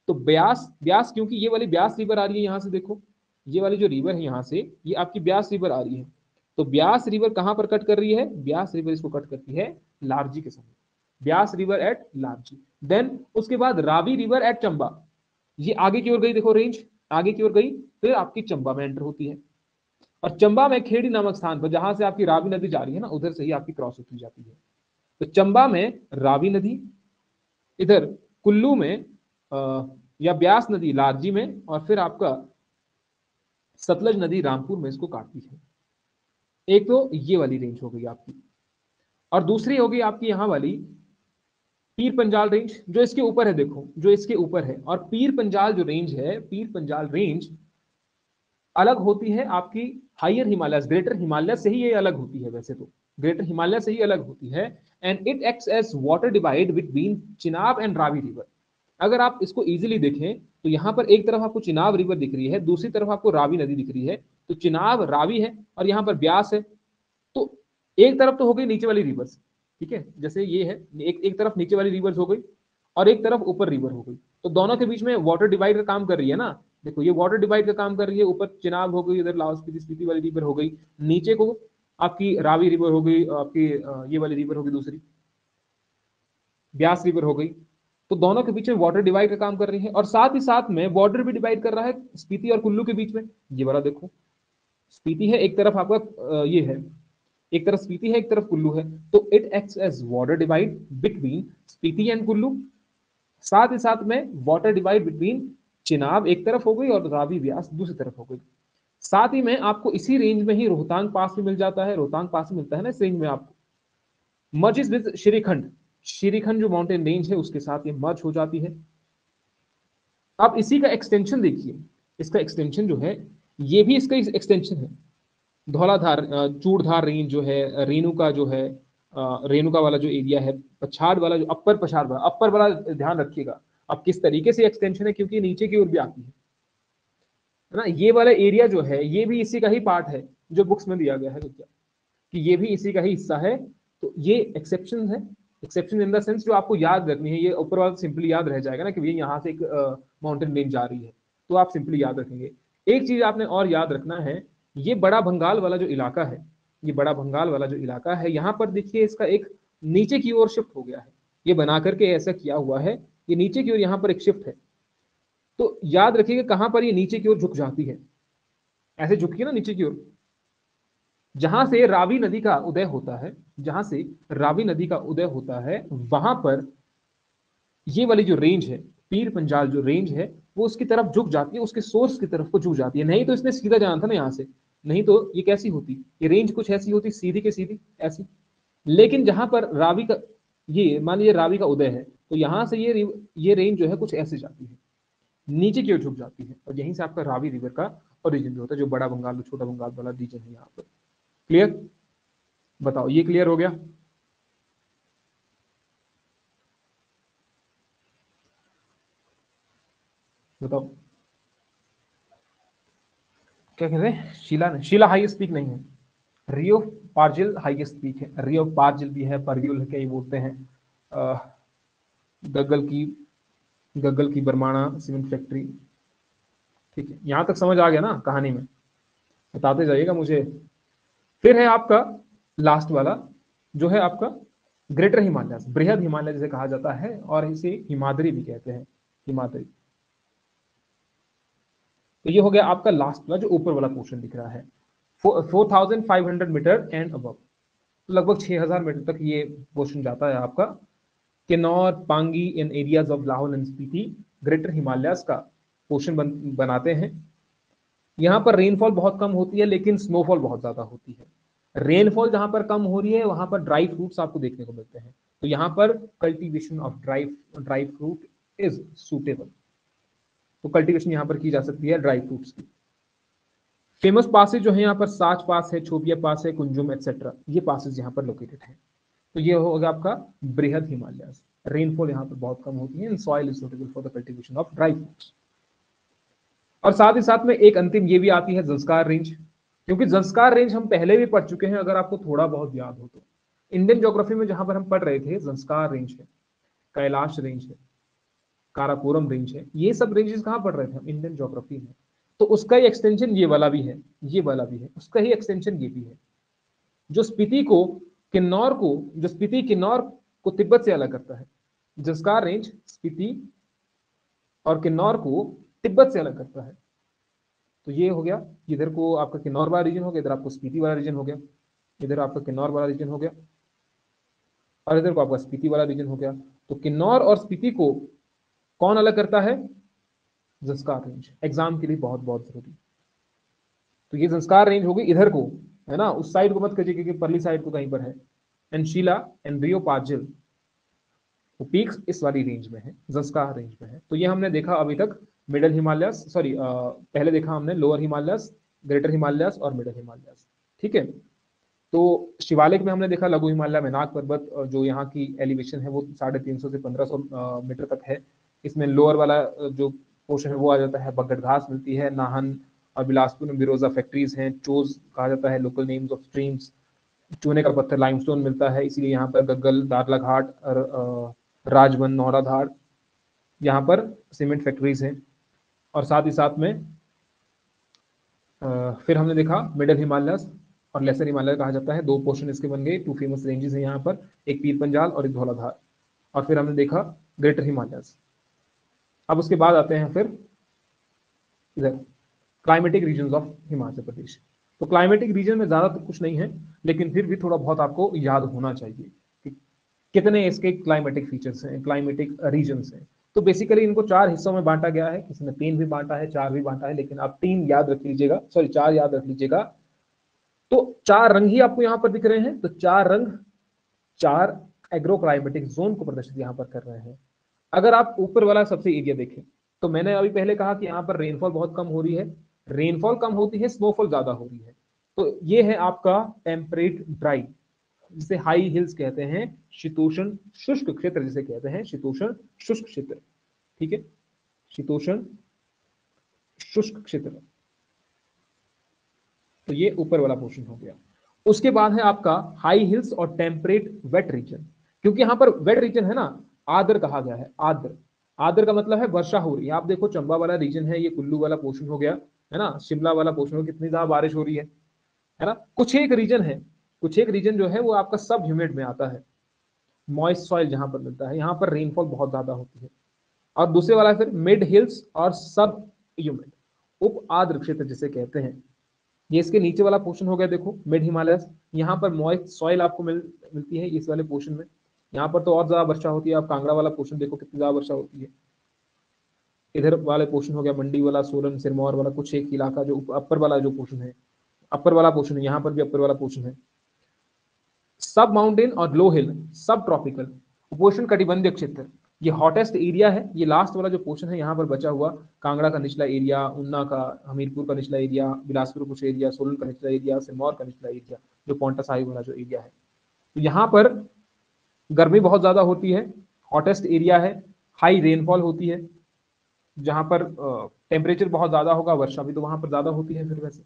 तो ब्यास, ब्यास क्योंकि ये वाली ब्यास रिवर आ रही है यहाँ से, देखो ये वाली जो रिवर है यहाँ से, ये आपकी ब्यास रिवर आ रही है। तो ब्यास रिवर कहां पर कट कर रही है? ब्यास रिवर इसको कट करती है लारजी के समीप, Beas river at Larji. Then उसके बाद रावी रिवर एट चंबा, ये आगे की ओर गई, देखो रेंज आगे की ओर गई, फिर आपकी चंबा में एंटर होती है। और चंबा में खेड़ी नामक स्थान पर, जहां से आपकी रावी नदी जा रही है ना, उधर से ही आपकी क्रॉस होती जाती है। तो चंबा में रावी नदी, इधर कुल्लू में या ब्यास नदी लारजी में, और फिर आपका सतलज नदी रामपुर में इसको काटती है। एक तो ये वाली रेंज हो गई आपकी, और दूसरी होगी आपकी यहाँ वाली पीर पंजाल रेंज, जो इसके ऊपर है, देखो जो इसके ऊपर है। और पीर पंजाल जो रेंज है, पीर पंजाल रेंज अलग होती है आपकी हायर हिमालय, ग्रेटर हिमालय से ही ये अलग होती है, वैसे तो ग्रेटर हिमालय से ही अलग होती है। And it acts as water divide between Chenab and Ravi river. अगर आप इसको इजीली देखें तो यहाँ पर एक तरफ आपको चिनाब रिवर दिख रही है, दूसरी तरफ आपको रावी नदी दिख रही है। तो चिनाब रावी है और यहाँ पर ब्यास है, तो एक तरफ तो हो गई नीचे वाली रिवर्स, ठीक है, जैसे ये है, एक तरफ नीचे वाली रिवर्स हो गई और एक तरफ ऊपर रिवर हो गई, तो दोनों के बीच में वाटर डिवाइड का काम कर रही है ना। देखो ये वाटर डिवाइड का काम कर रही है, ऊपर चिनाब हो गई, इधर लाहौल स्पीति स्पीति वाली रिवर हो गई, नीचे को आपकी रावी रिवर हो गई, आपकी ये वाली रिवर होगी दूसरी, ब्यास रिवर हो गई। तो दोनों के बीच में वाटर डिवाइड का काम कर रही है, और साथ ही साथ में बॉर्डर भी डिवाइड कर रहा है स्पीति और कुल्लू के बीच में। ये वाला देखो, स्पीति है एक तरफ आपका, ये है, एक तरफ स्पीति है एक तरफ कुल्लू है, तो it acts as water divide between Spiti and Kullu. साथ ही साथ में वाटर डिवाइड बिटवीन चिनाब एक तरफ हो गई और रावी व्यास दूसरी तरफ हो गई। साथ ही में आपको इसी रेंज में ही रोहतांग पास भी मिल जाता है, रोहतांग पास मिलता है ना इस रेंज में आपको। मर्ज विद श्रीखंड, श्रीखंड जो माउंटेन रेंज है उसके साथ ये मर्ज हो जाती है। अब इसी का एक्सटेंशन देखिए, इसका एक्सटेंशन जो है ये भी इसका एक्सटेंशन है। धौलाधार चूड़धार रेंज जो है, रेणुका जो है, रेणुका वाला जो एरिया है, पछाड़ वाला जो अपर पछाड़ वाला, अपर वाला ध्यान रखिएगा अब किस तरीके से एक्सटेंशन है, क्योंकि नीचे की ओर भी आती है ना। ये वाला एरिया जो है ये भी इसी का ही पार्ट है जो बुक्स में दिया गया है कि ये भी इसी का ही हिस्सा है। तो ये एक्सेप्शन है, एक्सेप्शन इन द सेंस जो आपको याद रखनी है। ये ऊपर वाला सिंपली याद रह जाएगा ना कि ये यहाँ से एक माउंटेन रेंज जा रही है, तो आप सिंपली याद रखेंगे। एक चीज आपने और याद रखना है, ये बड़ा भंगाल वाला जो इलाका है, ये बड़ा भंगाल वाला जो इलाका है, यहाँ पर देखिए इसका एक नीचे की ओर शिफ्ट हो गया है, ये बना करके ऐसा किया हुआ है, ये नीचे की ओर यहाँ पर एक शिफ्ट है। तो याद रखिएगा कहां पर ये नीचे की ओर झुक जाती है, ऐसे झुकी ना नीचे की ओर, जहां से रावी नदी का उदय होता है, जहां से रावी नदी का उदय होता है वहां पर ये वाली जो रेंज है, पीर पंजाल जो रेंज है, वो उसकी तरफ झुक जाती है, उसके सोर्स की तरफ को झुक जाती है। नहीं तो इसने सीधा जाना था ना यहाँ से, नहीं तो ये कैसी होती, ये रेंज कुछ ऐसी होती, सीधी के सीधी ऐसी। लेकिन जहां पर रावी का, ये मान लीजिए रावी का उदय है, तो यहां से ये रेंज जो है कुछ ऐसे जाती है, नीचे की ओर झुक जाती है, और यहीं से आपका रावी रिवर का ओरिजिन भी होता है, जो बड़ा बंगाल छोटा बंगाल वाला रीजन है यहाँ पर। क्लियर? बताओ ये क्लियर हो गया? बताओ क्या कहते हैं, शीला ने, शीला हाईएस्ट पीक नहीं है, रियो पार्जिल हाईएस्ट पीक है। रियो पार्जिल भी है, परग्युल है, क्या बोलते हैं, गग्गल की, गग्गल की बरमाणा सीमेंट फैक्ट्री। ठीक है, यहां तक समझ आ गया ना कहानी में? बताते जाइएगा मुझे। फिर है आपका लास्ट वाला जो है आपका ग्रेटर हिमालय, बृहद हिमालय जिसे कहा जाता है, और इसे हिमाद्री भी कहते हैं, हिमाद्री। तो ये हो गया आपका लास्ट वाला जो ऊपर वाला पोर्शन दिख रहा है, 4500 मीटर एंड अबव, तो लगभग 6000 मीटर तक ये पोर्शन जाता है आपका। Kinnaur, Pangi in areas of Lahaul and Spiti Greater Himalayas का पोर्शन बनाते हैं। यहाँ पर रेनफॉल बहुत कम होती है लेकिन स्नोफॉल बहुत ज्यादा होती है। रेनफॉल जहां पर कम हो रही है वहां पर ड्राई फ्रूट्स आपको देखने को मिलते हैं, तो यहाँ पर cultivation of dry fruit is suitable, तो कल्टीवेशन यहाँ पर की जा सकती है ड्राई फ्रूट्स की। फेमस पासेज जो है यहाँ पर साच पास है, छोपिया पास है, कुंजुम एक्सेट्रा, ये पासेज यहाँ पर लोकेटेड है। तो ये होगा आपका बृहद हिमालय। रेनफॉल यहाँ पर बहुत कम होती है and soil is suitable for the cultivation of dry fruits. और साथ ही साथ में एक अंतिम ये भी आती है जंस्कार रेंज, क्योंकि जंस्कार रेंज हम पहले भी पढ़ चुके हैं, अगर आपको थोड़ा बहुत याद हो तो। इंडियन ज्योग्राफी में जहां पर हम पढ़ रहे थे, जंस्कार रेंज है, कैलाश रेंज है, काराकोरम रेंज है, ये सब रेंजेस कहाँ पढ़ रहे थे हम? इंडियन ज्योग्राफी में। तो उसका ही एक्सटेंशन ये वाला भी है, ये वाला भी है, उसका ही एक्सटेंशन ये भी है, जो स्पीति को, किन्नौर को, जो स्पीति किन्नौर को तिब्बत से अलग करता है। जंस्कार रेंज स्पीति और किन्नौर को तिब्बत से अलग करता है। तो ये हो गया, इधर को आपका किन्नौर वाला रीजन हो गया, इधर आपको स्पीति वाला रीजन हो गया, इधर आपका किन्नौर वाला रीजन हो गया, और इधर को आपका स्पीति वाला रीजन हो गया। तो किन्नौर और स्पीति को कौन अलग करता है? जंस्कार रेंज। एग्जाम के लिए बहुत बहुत जरूरी। तो ये जंस्कार रेंज होगी इधर को, है ना, उस साइड को मत करिए क्योंकि परली साइड को कहीं पर है। एंड शीला एंड रियो पार्जिल, वो पीक्स इस वाली रेंज में है, जंस्कार रेंज में है। तो ये हमने देखा अभी तक मिडल हिमालयस, सॉरी पहले देखा हमने लोअर हिमालयस, ग्रेटर हिमालयस और मिडल हिमालयस। ठीक है, तो शिवालिक में हमने देखा लघु हिमालय, मैनाक पर्वत, जो यहाँ की एलिवेशन है वो 350 से 1500 मीटर तक है। इसमें लोअर वाला जो पोर्शन है वो आ जाता है, बगट घास मिलती है, नाहन और बिलासपुर में बिरोजा फैक्ट्रीज हैं, चोज कहा जाता है, लोकल नेम्स ऑफ स्ट्रीम्स। चूने का पत्थर लाइमस्टोन मिलता है, इसीलिए यहाँ पर गग्गल, दारलाघाट और राजबन, नौराधार, यहाँ पर सीमेंट फैक्ट्रीज हैं। और साथ ही साथ में फिर हमने देखा मिडल हिमालयस और लेसर हिमालय कहा जाता है, दो पोर्शन इसके बन गए, टू फेमस रेंजेस हैं यहाँ पर, एक पीर पंजाल और एक धौलाधार। और फिर हमने देखा ग्रेटर हिमालयस। अब उसके बाद आते हैं फिर इधर climatic region of Himachal Pradesh. तो क्लाइमेटिक रीजन में ज्यादा तो कुछ नहीं है, लेकिन फिर भी थोड़ा बहुत आपको याद होना चाहिए कि कितने इसके क्लाइमेटिक फीचर्स हैं, क्लाइमेटिक रीजन्स हैं। तो बेसिकली इनको 4 हिस्सों में बांटा गया है, किसी ने 3 भी बांटा है, 4 भी बांटा है, लेकिन आप 3 याद रख लीजिएगा, सॉरी 4 याद रख लीजिएगा। तो 4 रंग ही आपको यहाँ पर दिख रहे हैं, तो 4 रंग 4 एग्रो क्लाइमेटिक जोन को प्रदर्शित यहाँ पर कर रहे हैं। अगर आप ऊपर वाला सबसे एरिया देखें, तो मैंने अभी पहले कहा कि यहाँ पर रेनफॉल बहुत कम हो रही है, रेनफॉल कम होती है, स्नोफॉल ज्यादा हो रही है। तो ये है आपका टेम्परेट ड्राई, जिसे हाई हिल्स कहते हैं, शीतोष्ण शुष्क क्षेत्र जिसे कहते हैं, शीतोष्ण शुष्क क्षेत्र, ठीक है, शीतोष्ण शुष्क क्षेत्र। तो ये ऊपर वाला पोर्शन हो गया। उसके बाद है आपका हाई हिल्स और टेम्परेट वेट रीजन, क्योंकि यहां पर वेट रीजन है ना, आर्द्र कहा गया है, आर्द्र। आर्द्र का मतलब है वर्षा हो रही है। आप देखो चंबा वाला रीजन है, ये कुल्लू वाला पोर्शन हो गया, है ना, शिमला वाला पोर्शन हो, कितनी ज्यादा बारिश हो रही है ना। कुछ एक रीजन है, कुछ एक रीजन जो है वो आपका सब ह्यूमिड में आता है, मॉइस्ट सॉइल जहां पर मिलता है, यहाँ पर रेनफॉल बहुत ज्यादा होती है। और दूसरे वाला फिर मिड हिल्स और सब ह्यूमिड, उप आर्द्र क्षेत्र जिसे कहते हैं। ये इसके नीचे वाला पोर्शन हो गया, देखो मिड हिमालयस, यहाँ पर मॉइस्ट सॉइल आपको मिलती है इस वाले पोर्शन में। यहाँ पर तो और ज्यादा वर्षा होती है। आप कांगड़ा वाला पोर्शन देखो कितनी ज्यादा वर्षा होती है। इधर वाले पोर्शन हो गया मंडी वाला, सोलन, सिरमौर वाला, कुछ एक इलाका जो अपर वाला जो पोर्शन है, अपर वाला पोर्शन है, यहाँ पर भी अपर वाला पोर्शन है। सब माउंटेन और लो हिल सब ट्रॉपिकल, उपोष्ण कटिबंधीय क्षेत्र, ये हॉटेस्ट एरिया है। ये लास्ट वाला जो पोर्शन है यहाँ पर बचा हुआ, कांगड़ा का निचला एरिया, ऊना का, हमीरपुर का निचला एरिया, बिलासपुर कुछ एरिया, सोलन का निचला एरिया, सिरमौर का निचला एरिया, जो पोंटा साहिब वाला जो एरिया है। तो यहाँ पर गर्मी बहुत ज्यादा होती है, हॉटेस्ट एरिया है, हाई रेनफॉल होती है, जहां पर टेम्परेचर बहुत ज्यादा होगा, वर्षा भी तो वहां पर ज्यादा होती है, फिर वैसे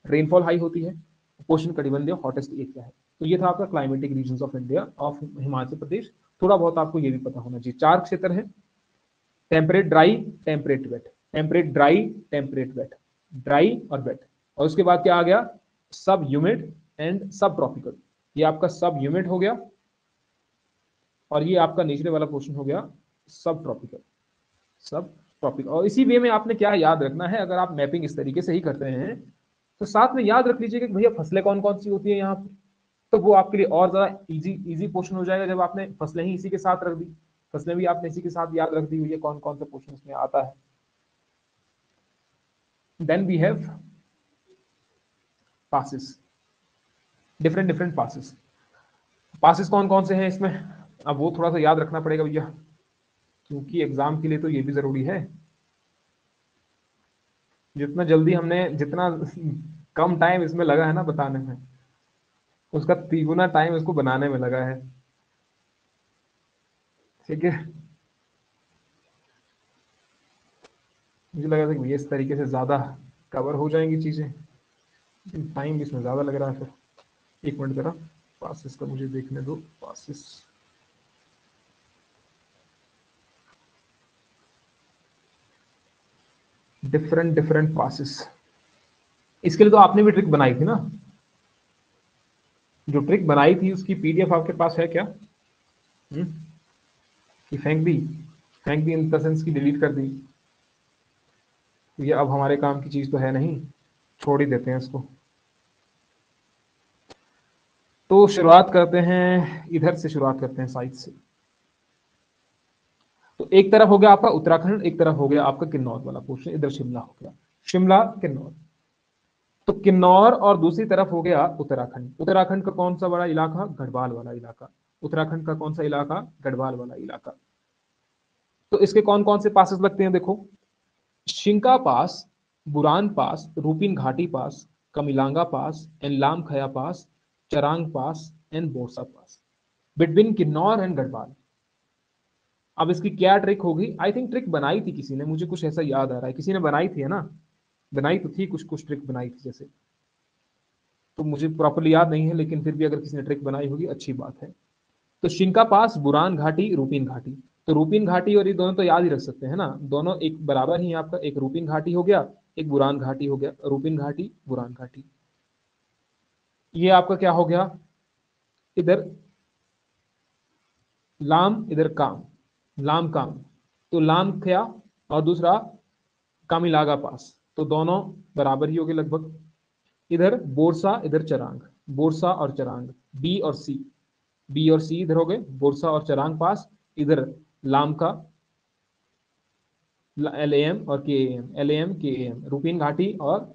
रेनफॉल हाई होती है, उपोष्ण कटिबंधीय हॉटेस्ट एरिया है। तो ये था आपका climatic region of India, of Himachal Pradesh. थोड़ा बहुत आपको ये भी पता होना चाहिए। 4 क्षेत्र है, temperate dry, temperate wet, temperate dry, temperate wet, dry और वेट। और उसके बाद क्या आ गया, सब ह्यूमिड एंड सब ट्रॉपिकल। ये आपका सब ह्यूमिड हो गया, और ये आपका निचले वाला पोर्शन हो गया सब ट्रॉपिकल, सब ट्रॉपिकल। और इसी वे में आपने क्या याद रखना है, अगर आप मैपिंग इस तरीके से ही करते हैं, तो साथ में याद रख लीजिए कि भैया फसलें कौन कौन सी होती है यहाँ पर। तो वो आपके लिए और ज्यादा इजी इजी पोर्शन हो जाएगा, जब आपने फसलें ही इसी के साथ रख दी, फसलें भी आपने इसी के साथ याद रख दी हुई है, कौन कौन सा पोर्शन इसमें आता है। Then we have passes, different different passes. Passes कौन कौन से हैं इसमें, अब वो थोड़ा सा याद रखना पड़ेगा भैया, क्योंकि एग्जाम के लिए तो ये भी जरूरी है। जितना जल्दी हमने, जितना कम टाइम इसमें लगा है ना बताने में, उसका तिगुना टाइम इसको बनाने में लगा है, ठीक है। मुझे लगा था कि ये इस तरीके से ज्यादा कवर हो जाएंगी चीजें, लेकिन टाइम भी इसमें ज्यादा लग रहा है। फिर एक मिनट जरा पासिस का मुझे देखने दो, पासिस, डिफरेंट डिफरेंट पासिस। इसके लिए तो आपने भी ट्रिक बनाई थी ना, जो ट्रिक बनाई थी उसकी पीडीएफ आपके पास है क्या? कि फेंक दी, फेंक दी इन द सेंस की डिलीट कर दी? तो ये अब हमारे काम की चीज तो है नहीं, छोड़ ही देते हैं इसको। तो शुरुआत करते हैं, इधर से शुरुआत करते हैं साइड से। तो एक तरफ हो गया आपका उत्तराखंड, एक तरफ हो गया आपका किन्नौर वाला पोर्शन, इधर शिमला हो गया, शिमला किन्नौर। तो किन्नौर और दूसरी तरफ हो गया उत्तराखंड। उत्तराखंड का कौन सा बड़ा इलाका, गढ़वाल वाला इलाका। उत्तराखंड का कौन सा इलाका, गढ़वाल वाला इलाका। तो इसके कौन कौन से पासेस लगते हैं, देखो, शिंका पास, बुरान पास, रूपिन घाटी पास, कमिलांगा pass and Lamkhaga pass, Charang pass and Borasu pass, between Kinnaur and Garhwal. अब इसकी क्या ट्रिक होगी, आई थिंक ट्रिक बनाई थी किसी ने, मुझे कुछ ऐसा याद आ रहा है, किसी ने बनाई थी, है ना, बनाई तो थी, कुछ कुछ ट्रिक बनाई थी जैसे। तो मुझे प्रॉपरली याद नहीं है, लेकिन फिर भी अगर किसी ने ट्रिक बनाई होगी अच्छी बात है। तो शिंका पास, बुरान घाटी, रूपीन घाटी। तो रूपीन घाटी और ये दोनों तो याद ही रख सकते हैं ना, दोनों एक बराबर ही हैं आपका, एक रूपीन घाटी हो गया, एक बुरान घाटी हो गया, रूपीन घाटी, बुरान घाटी। ये आपका क्या हो गया, इधर लाम, इधर काम, लाम काम। तो लाम क्या, और दूसरा कामिलागा पास, तो दोनों बराबर ही हो गए लगभग। इधर बोरसा, इधर चरांग, बोरसा और चरांग, बी और सी, बी और सी इधर हो गए, बोरसा और चरांग पास। इधर लाम का, एल एम और के एम, एल एम के एम, रूपीन घाटी और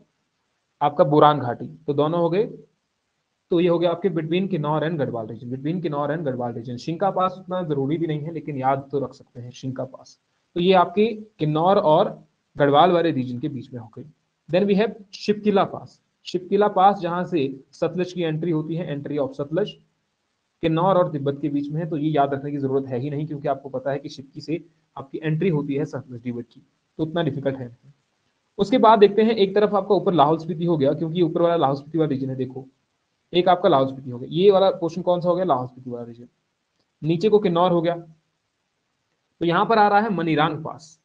आपका बुरान घाटी, तो दोनों हो गए। तो ये हो गया आपके between Kinnaur and Garhwal region, between Kinnaur and Garhwal region. Shinka pass उतना जरूरी भी नहीं है, लेकिन याद तो रख सकते हैं शिंका पास। तो ये आपके किन्नौर और गढ़वाल वाले रीजन के बीच में हो गई। देन वी हैव शिपकिला पास, शिपकिला पास जहां से सतलज की एंट्री होती है, एंट्री ऑफ सतलज किन्नौर और तिब्बत के बीच में है। तो ये याद रखने की जरूरत है ही नहीं, क्योंकि आपको पता है कि शिपकी से आपकी एंट्री होती है सतलज रिवर की, तो उतना डिफिकल्ट है नहीं। उसके बाद देखते हैं, एक तरफ आपका ऊपर लाहौल स्पीति हो गया, क्योंकि ऊपर वाला लाहौल स्पीति वाला रीजन है। देखो, एक आपका लाहौल स्पीति हो गया, ये वाला पोर्शन कौन सा हो गया, लाहौल स्पीति वाला रीजन। नीचे को किन्नौर हो गया। तो यहां पर आ रहा है मनीरांग पास,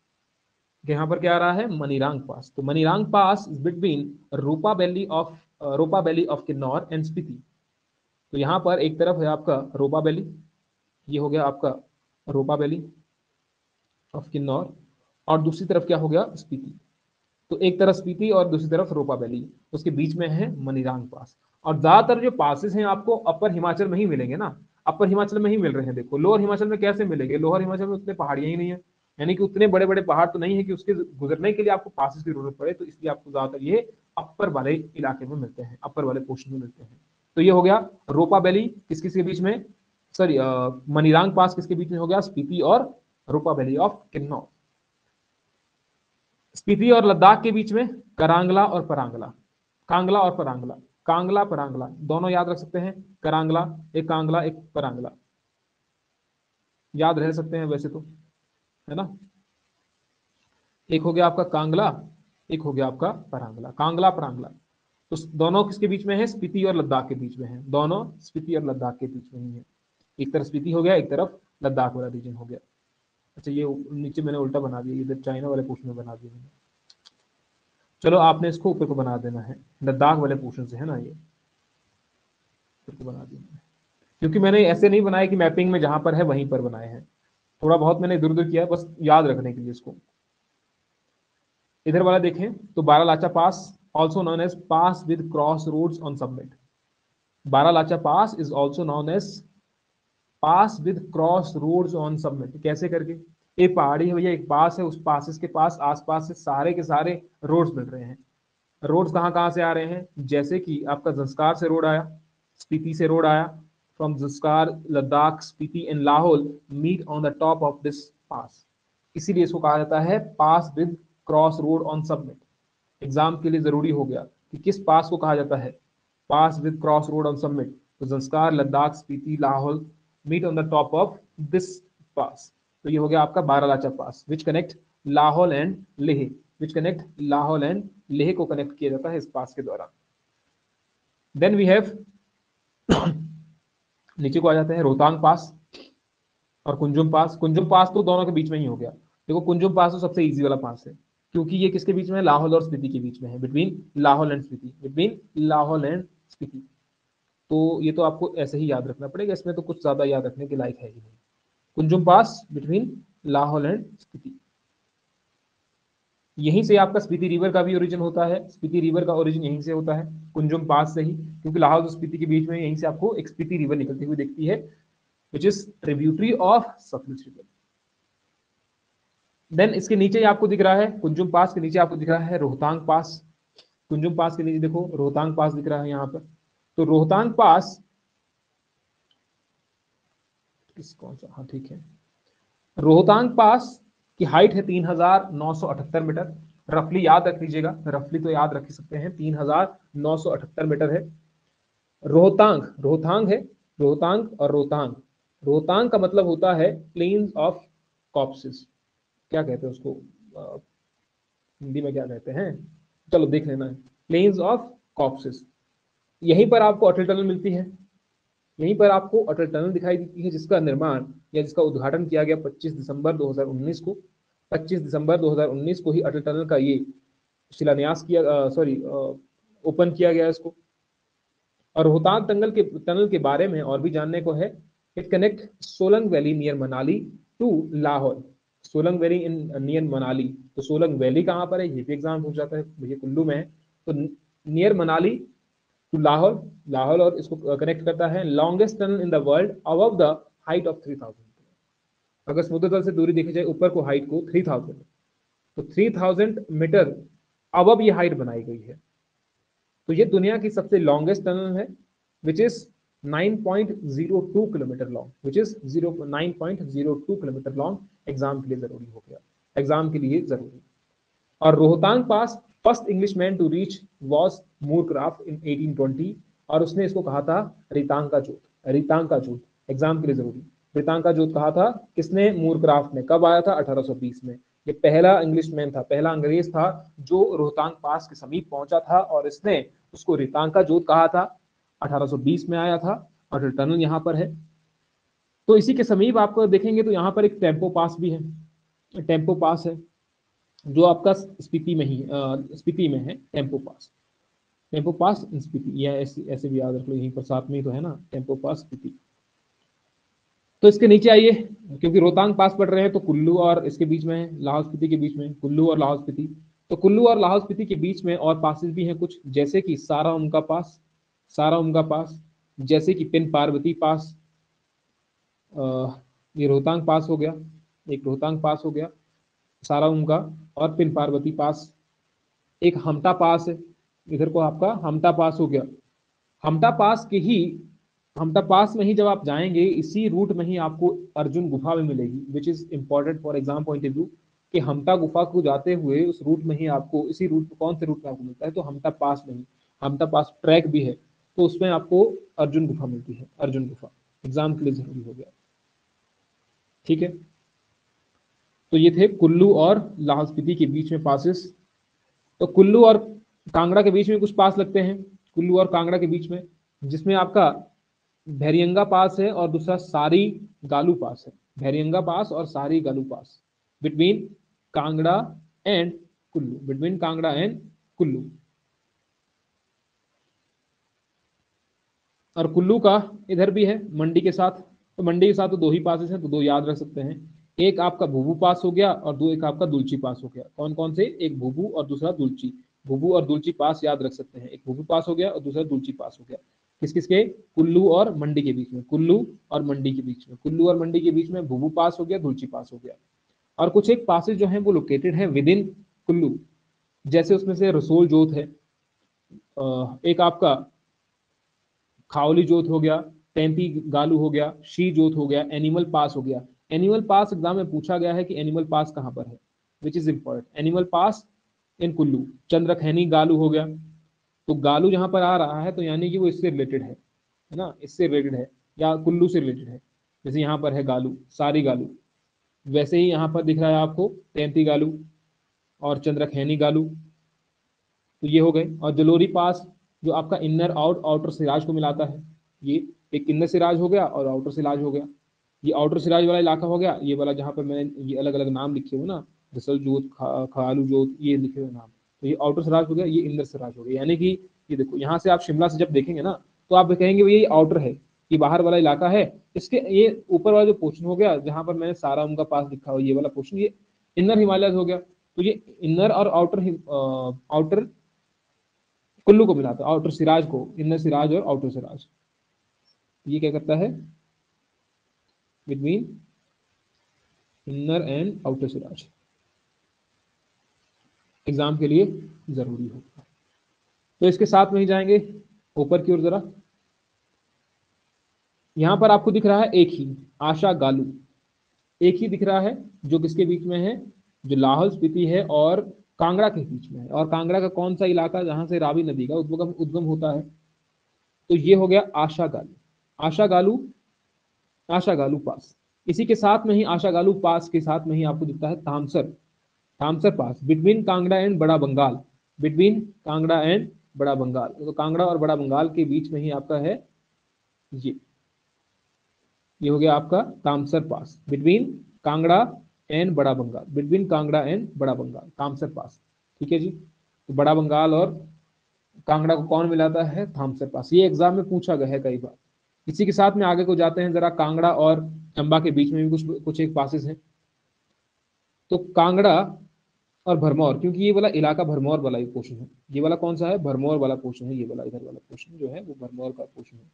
यहाँ पर क्या आ रहा है, मनीरांग पास। तो मनीरांग पास इज बिटवीन रोपा valley of Kinnaur and Spiti. तो यहाँ पर एक तरफ है आपका रोपा वैली, ये हो गया आपका रोपा वैली ऑफ किन्नौर, और दूसरी तरफ क्या हो गया, स्पीति। तो एक तरफ स्पीति और दूसरी तरफ रोपा वैली, उसके बीच में है मनीरांग पास। और ज्यादातर जो पासेस हैं आपको अपर हिमाचल में ही मिलेंगे ना, अपर हिमाचल में ही मिल रहे हैं। देखो लोअर हिमाचल में कैसे मिलेंगे, लोअर हिमाचल में उतने पहाड़ियां ही नहीं है, यानी कि उतने बड़े बड़े पहाड़ तो नहीं है कि उसके गुजरने के लिए आपको पासेस की जरूरत पड़े। तो इसलिए आपको ज्यादातर ये अपर वाले इलाके में मिलते हैं, अपर वाले पोर्शन में मिलते हैं। तो ये हो गया रोपा वैली किस किस के बीच में, सॉरी मनीरांग पास किसके बीच में हो गया, स्पीति और रोपा वैली ऑफ किन्नौर। स्पीति और लद्दाख के बीच में करांगला और परांगला, कांगला और परांगला, कांगला परांगला दोनों याद रख सकते हैं। करांगला, एक कांगला एक परांगला, याद रह सकते हैं वैसे तो, है ना। एक हो गया आपका कांगला, एक हो गया आपका परांगला, कांगला परांगला। तो दोनों किसके बीच में है, स्पीति और लद्दाख के बीच में है, दोनों स्पीति और लद्दाख के बीच में ही है। एक तरफ स्पीति हो गया, एक तरफ लद्दाख वाला रीजन हो गया। अच्छा, ये नीचे मैंने उल्टा बना दिया, इधर चाइना वाले पोर्शन में बना दिया मैंने। चलो आपने इसको ऊपर को बना देना है, लद्दाख वाले पोर्शन से है ना, ये ऊपर को बना देना है। क्योंकि मैंने ऐसे नहीं बनाया कि मैपिंग में जहां पर है वहीं पर बनाए हैं, थोड़ा बहुत मैंने इधर उधर किया, बस याद रखने के लिए इसको। इधर वाला देखें तो Baralacha pass, also known as pass with cross roads on submit. Baralacha pass is also known as pass with cross roads on submit. कैसे करके, एक पहाड़ी है भैया, एक पास है, उस पासिस के पास आसपास से सारे के सारे रोड्स मिल रहे हैं। रोड्स कहाँ कहाँ से आ रहे हैं, जैसे कि आपका जंस्कार से रोड आया, स्पीति से रोड आया, from Zanskar Ladakh Spiti and Lahaul meet on the top of this pass. इसीलिए इसको कहा जाता है pass with cross road on submit. Exam के लिए जरूरी हो गया कि किस पास को कहा जाता है, pass with cross road on submit. तो Zanskar Ladakh Spiti Lahaul meet on the top of this pass. तो ये हो गया आपका Baralacha pass which connect Lahaul and Leh, which connect Lahaul and Leh को कनेक्ट किया जाता है इस पास के द्वारा। देन वी हैव नीचे को आ जाते हैं रोहतांग पास और कुंजुम पास। कुंजुम पास तो दोनों के बीच में ही हो गया। देखो कुंजुम पास तो सबसे इजी वाला पास है, क्योंकि ये किसके बीच में है, लाहौल और स्पीति के बीच में है, between Lahaul and Spiti, between Lahaul and Spiti. तो ये तो आपको ऐसे ही याद रखना पड़ेगा, इसमें तो कुछ ज्यादा याद रखने के लायक है ही नहीं। कुंजुम पास बिटवीन लाहौल एंड स्पीति। यहीं से आपका स्पीति रिवर का भी ओरिजिन होता है, स्पीति रिवर का ओरिजिन यहीं से होता है, कुंजुम पास से ही, क्योंकि लाहौल और स्पीति के बीच में यहीं से आपको एक स्पीति रिवर निकलती हुई दिखती है, which is tributary of Sutlej river. Then इसके नीचे आपको दिख रहा है, कुंजुम पास के नीचे आपको दिख रहा है रोहतांग पास। कुंजुम पास के नीचे देखो रोहतांग पास दिख रहा है यहाँ पर। तो रोहतांग पास किस कौन सा, हाँ ठीक है, रोहतांग पास की हाइट है 3978 मीटर। रफली याद रख लीजिएगा, रफली तो याद रख सकते हैं, 3978 मीटर है। रोहतांग, रोहतांग है, रोहतांग और रोहतांग। रोहतांग का मतलब होता है प्लेन्स ऑफ कॉप्सिस, क्या कहते हैं उसको हिंदी में क्या कहते हैं, चलो देख लेना है, प्लेन्स ऑफ कॉप्सिस। यहीं पर आपको अटल टनल मिलती है, यहीं पर आपको अटल टनल दिखाई देती है, जिसका निर्माण या जिसका उद्घाटन किया गया 25 दिसंबर 2019 को। 25 दिसंबर 2019 को ही अटल टनल का ये शिलान्यास किया, ओपन किया गया इसको। और रोहतांग टनल के बारे में और भी जानने को है। It connect Solang valley near Manali to Lahaul. Solang valley in near Manali, तो सोलंग वैली कहाँ पर है, ये भी एग्जाम पूछ जाता है, भैया कुल्लू में है, तो नियर मनाली टू लाहौर, लाहौर, और इसको कनेक्ट करता है। Longest tunnel in the world above the height of 3000। अगर समुद्र तल से दूरी देखी जाए ऊपर को हाइट को 3000, तो 3000 मीटर अबव ये हाइट बनाई गई है। तो ये दुनिया की सबसे लॉन्गेस्ट टनल है, which is 9.02 kilometre long, which is 9.02 kilometre long. Exam के लिए जरूरी हो गया, एग्जाम के लिए जरूरी। और Rohtang pass first Englishman to reach was Moorcroft in 1820, और उसने इसको कहा था रितांका जोत, रितांका जोत, एग्जाम के लिए जरूरी। रितांका जोत कहा था किसने, मूरक्राफ्ट ने। कब आया था, 1820 में। ये पहला इंग्लिशमैन था, पहला अंग्रेज था जो रोहतांग पास के समीप पहुंचा था, और इसने उसको रितांका जोत कहा था। 1820 में आया था, और टनल यहाँ पर है। तो इसी के समीप आपको देखेंगे तो यहाँ पर एक टेम्पो पास भी है, टेम्पो पास है, जो आपका स्पीति में ही स्पीति में है टेम्पो पास। टेम्पो पास स्पीति, या ऐसे भी याद रख लो, यहीं पर साथ में ही तो है ना, टेम्पो पास स्पीति। तो इसके नीचे आइए, क्योंकि रोहतांग पास पढ़ रहे हैं तो कुल्लू और इसके बीच में है, लाहौल स्पीति के बीच में, कुल्लू और लाहौल स्पीति। तो कुल्लू और लाहौल स्पीति के बीच में और पासेस भी हैं कुछ, जैसे कि सारा उमका पास, सारा उमका पास, जैसे कि पिन पार्वती पास, ये रोहतांग पास हो गया, एक रोहतांग पास हो गया, सारा उमका, और पिन पार्वती पास। एक हमटा पास है, इधर को आपका हमटा पास हो गया। हमटा पास के ही, हमटा पास में ही जब आप जाएंगे, इसी रूट में ही आपको अर्जुन गुफा में मिलेगी, विच is important for exam point of view, कि हमटा गुफा को जाते हुए उस रूट में ही आपको, इसी रूट में, कौन से रूट में आपको मिलता है, तो हमटा पास में ही, हमटा पास ट्रैक भी है, तो उसमें आपको अर्जुन गुफा मिलती है, अर्जुन गुफा। एग्जाम के लिए जरूरी हो गया, ठीक है। तो ये थे कुल्लू और लाहौल स्पीति के बीच में पासेस। तो कुल्लू और कांगड़ा के बीच में कुछ पास लगते हैं, कुल्लू और कांगड़ा के बीच में, जिसमें आपका भैरियंगा पास है और दूसरा सारी गालू पास है। भैरियंगा पास और Sari Galu pass, between Kangra and Kullu, between Kangra and Kullu. और कुल्लू का इधर भी है मंडी के साथ, तो मंडी के साथ तो दो ही पासेस हैं, तो दो याद रख सकते हैं। एक आपका भूबू पास हो गया, और दो एक आपका दुलची पास हो गया। कौन कौन से, एक भूबू और दूसरा दुलची। भूबू और दुलची पास याद रख सकते हैं, एक भूबू पास हो गया और दूसरा दुलची पास हो गया। किस किस के, कुल्लू और मंडी के बीच में, कुल्लू और मंडी के बीच में, कुल्लू और मंडी के बीच में भूबू पास हो गया, दुलची पास हो गया। और कुछ एक पासेज जो है वो लोकेटेड है विद इन कुल्लू, जैसे उसमें से रसोल जोत है, एक आपका खाओली जोत हो गया, टेम्पी गालू हो गया, शी जोत हो गया, एनिमल पास हो गया। एनिमल पास एग्जाम में पूछा गया है कि एनिमल पास कहाँ पर है, विच इज इंपॉर्टेंट। एनिमल पास इन कुल्लू। चंद्रखैनी गालू हो गया, तो गालू जहां पर आ रहा है तो यानी कि वो इससे रिलेटेड है ना, इससे रिलेटेड है या कुल्लू से रिलेटेड है। जैसे यहाँ पर है गालू, सारी गालू, वैसे ही यहाँ पर दिख रहा है आपको टेम्पी गालू और चंद्रखैनी गालू, तो ये हो गए। और जलोरी पास जो आपका इनर आउटर सिराज को मिलाता है, ये एक इनर सिराज हो गया और आउटर सिराज हो गया। ये आउटर सिराज वाला इलाका हो गया, ये वाला जहाँ पर मैंने ये अलग अलग नाम लिखे हुए ना, रसल जोत, खालू जोत, ये लिखे हुए नाम, तो ये आउटर सिराज हो गया, ये इनर सिराज हो गया। यानी कि ये देखो, यहाँ से आप शिमला से जब देखेंगे ना, तो आप कहेंगे ये आउटर है, ये बाहर वाला इलाका है। इसके ये ऊपर वाला जो पोर्शन हो गया, जहाँ पर मैंने सारा उनका पास लिखा हुआ, ये वाला पोर्शन, ये इनर हिमालय हो गया। तो ये इनर और आउटर, आउटर कुल्लू को मिलाता है, आउटर सिराज को, इनर सिराज और आउटर सिराज। ये क्या करता है, between inner and outer Siraj. Exam के लिए जरूरी होगा। तो इसके साथ में ही जाएंगे ऊपर की ओर जरा। यहां पर आपको दिख रहा है एक ही, आशा गालू, एक ही दिख रहा है, जो किसके बीच में है, जो लाहौल स्पीति है और कांगड़ा के बीच में है। और कांगड़ा का कौन सा इलाका जहां से रावी नदी का उद्गम होता है, तो ये हो गया आशा गालू, आशा गालू, आशा गालू पास। इसी के साथ में ही, आशा गालू पास के साथ में ही आपको दिखता है तामसर, तामसर पास, बिटवीन कांगड़ा एंड बड़ा बंगाल, बिटवीन कांगड़ा एंड बड़ा बंगाल। तो कांगड़ा और बड़ा बंगाल के बीच में ही आपका है ये हो गया आपका तामसर पास, बिटवीन कांगड़ा एंड बड़ा बंगाल, बिटवीन कांगड़ा एंड बड़ा बंगाल, तामसर पास। ठीक है जी। तो बड़ा बंगाल और कांगड़ा को कौन मिलाता है? थामसर पास। ये एग्जाम में पूछा गया है कई बार। इसी के साथ में आगे को जाते हैं जरा, कांगड़ा और चंबा के बीच में भी कुछ कुछ एक पासेस हैं। तो कांगड़ा और भरमौर, क्योंकि ये वाला इलाका भरमौर वाला ही पोर्शन है। ये वाला कौन सा है? भरमौर वाला पोर्शन है। ये वाला इधर वाला पोर्शन जो है वो भरमौर का पोर्शन है।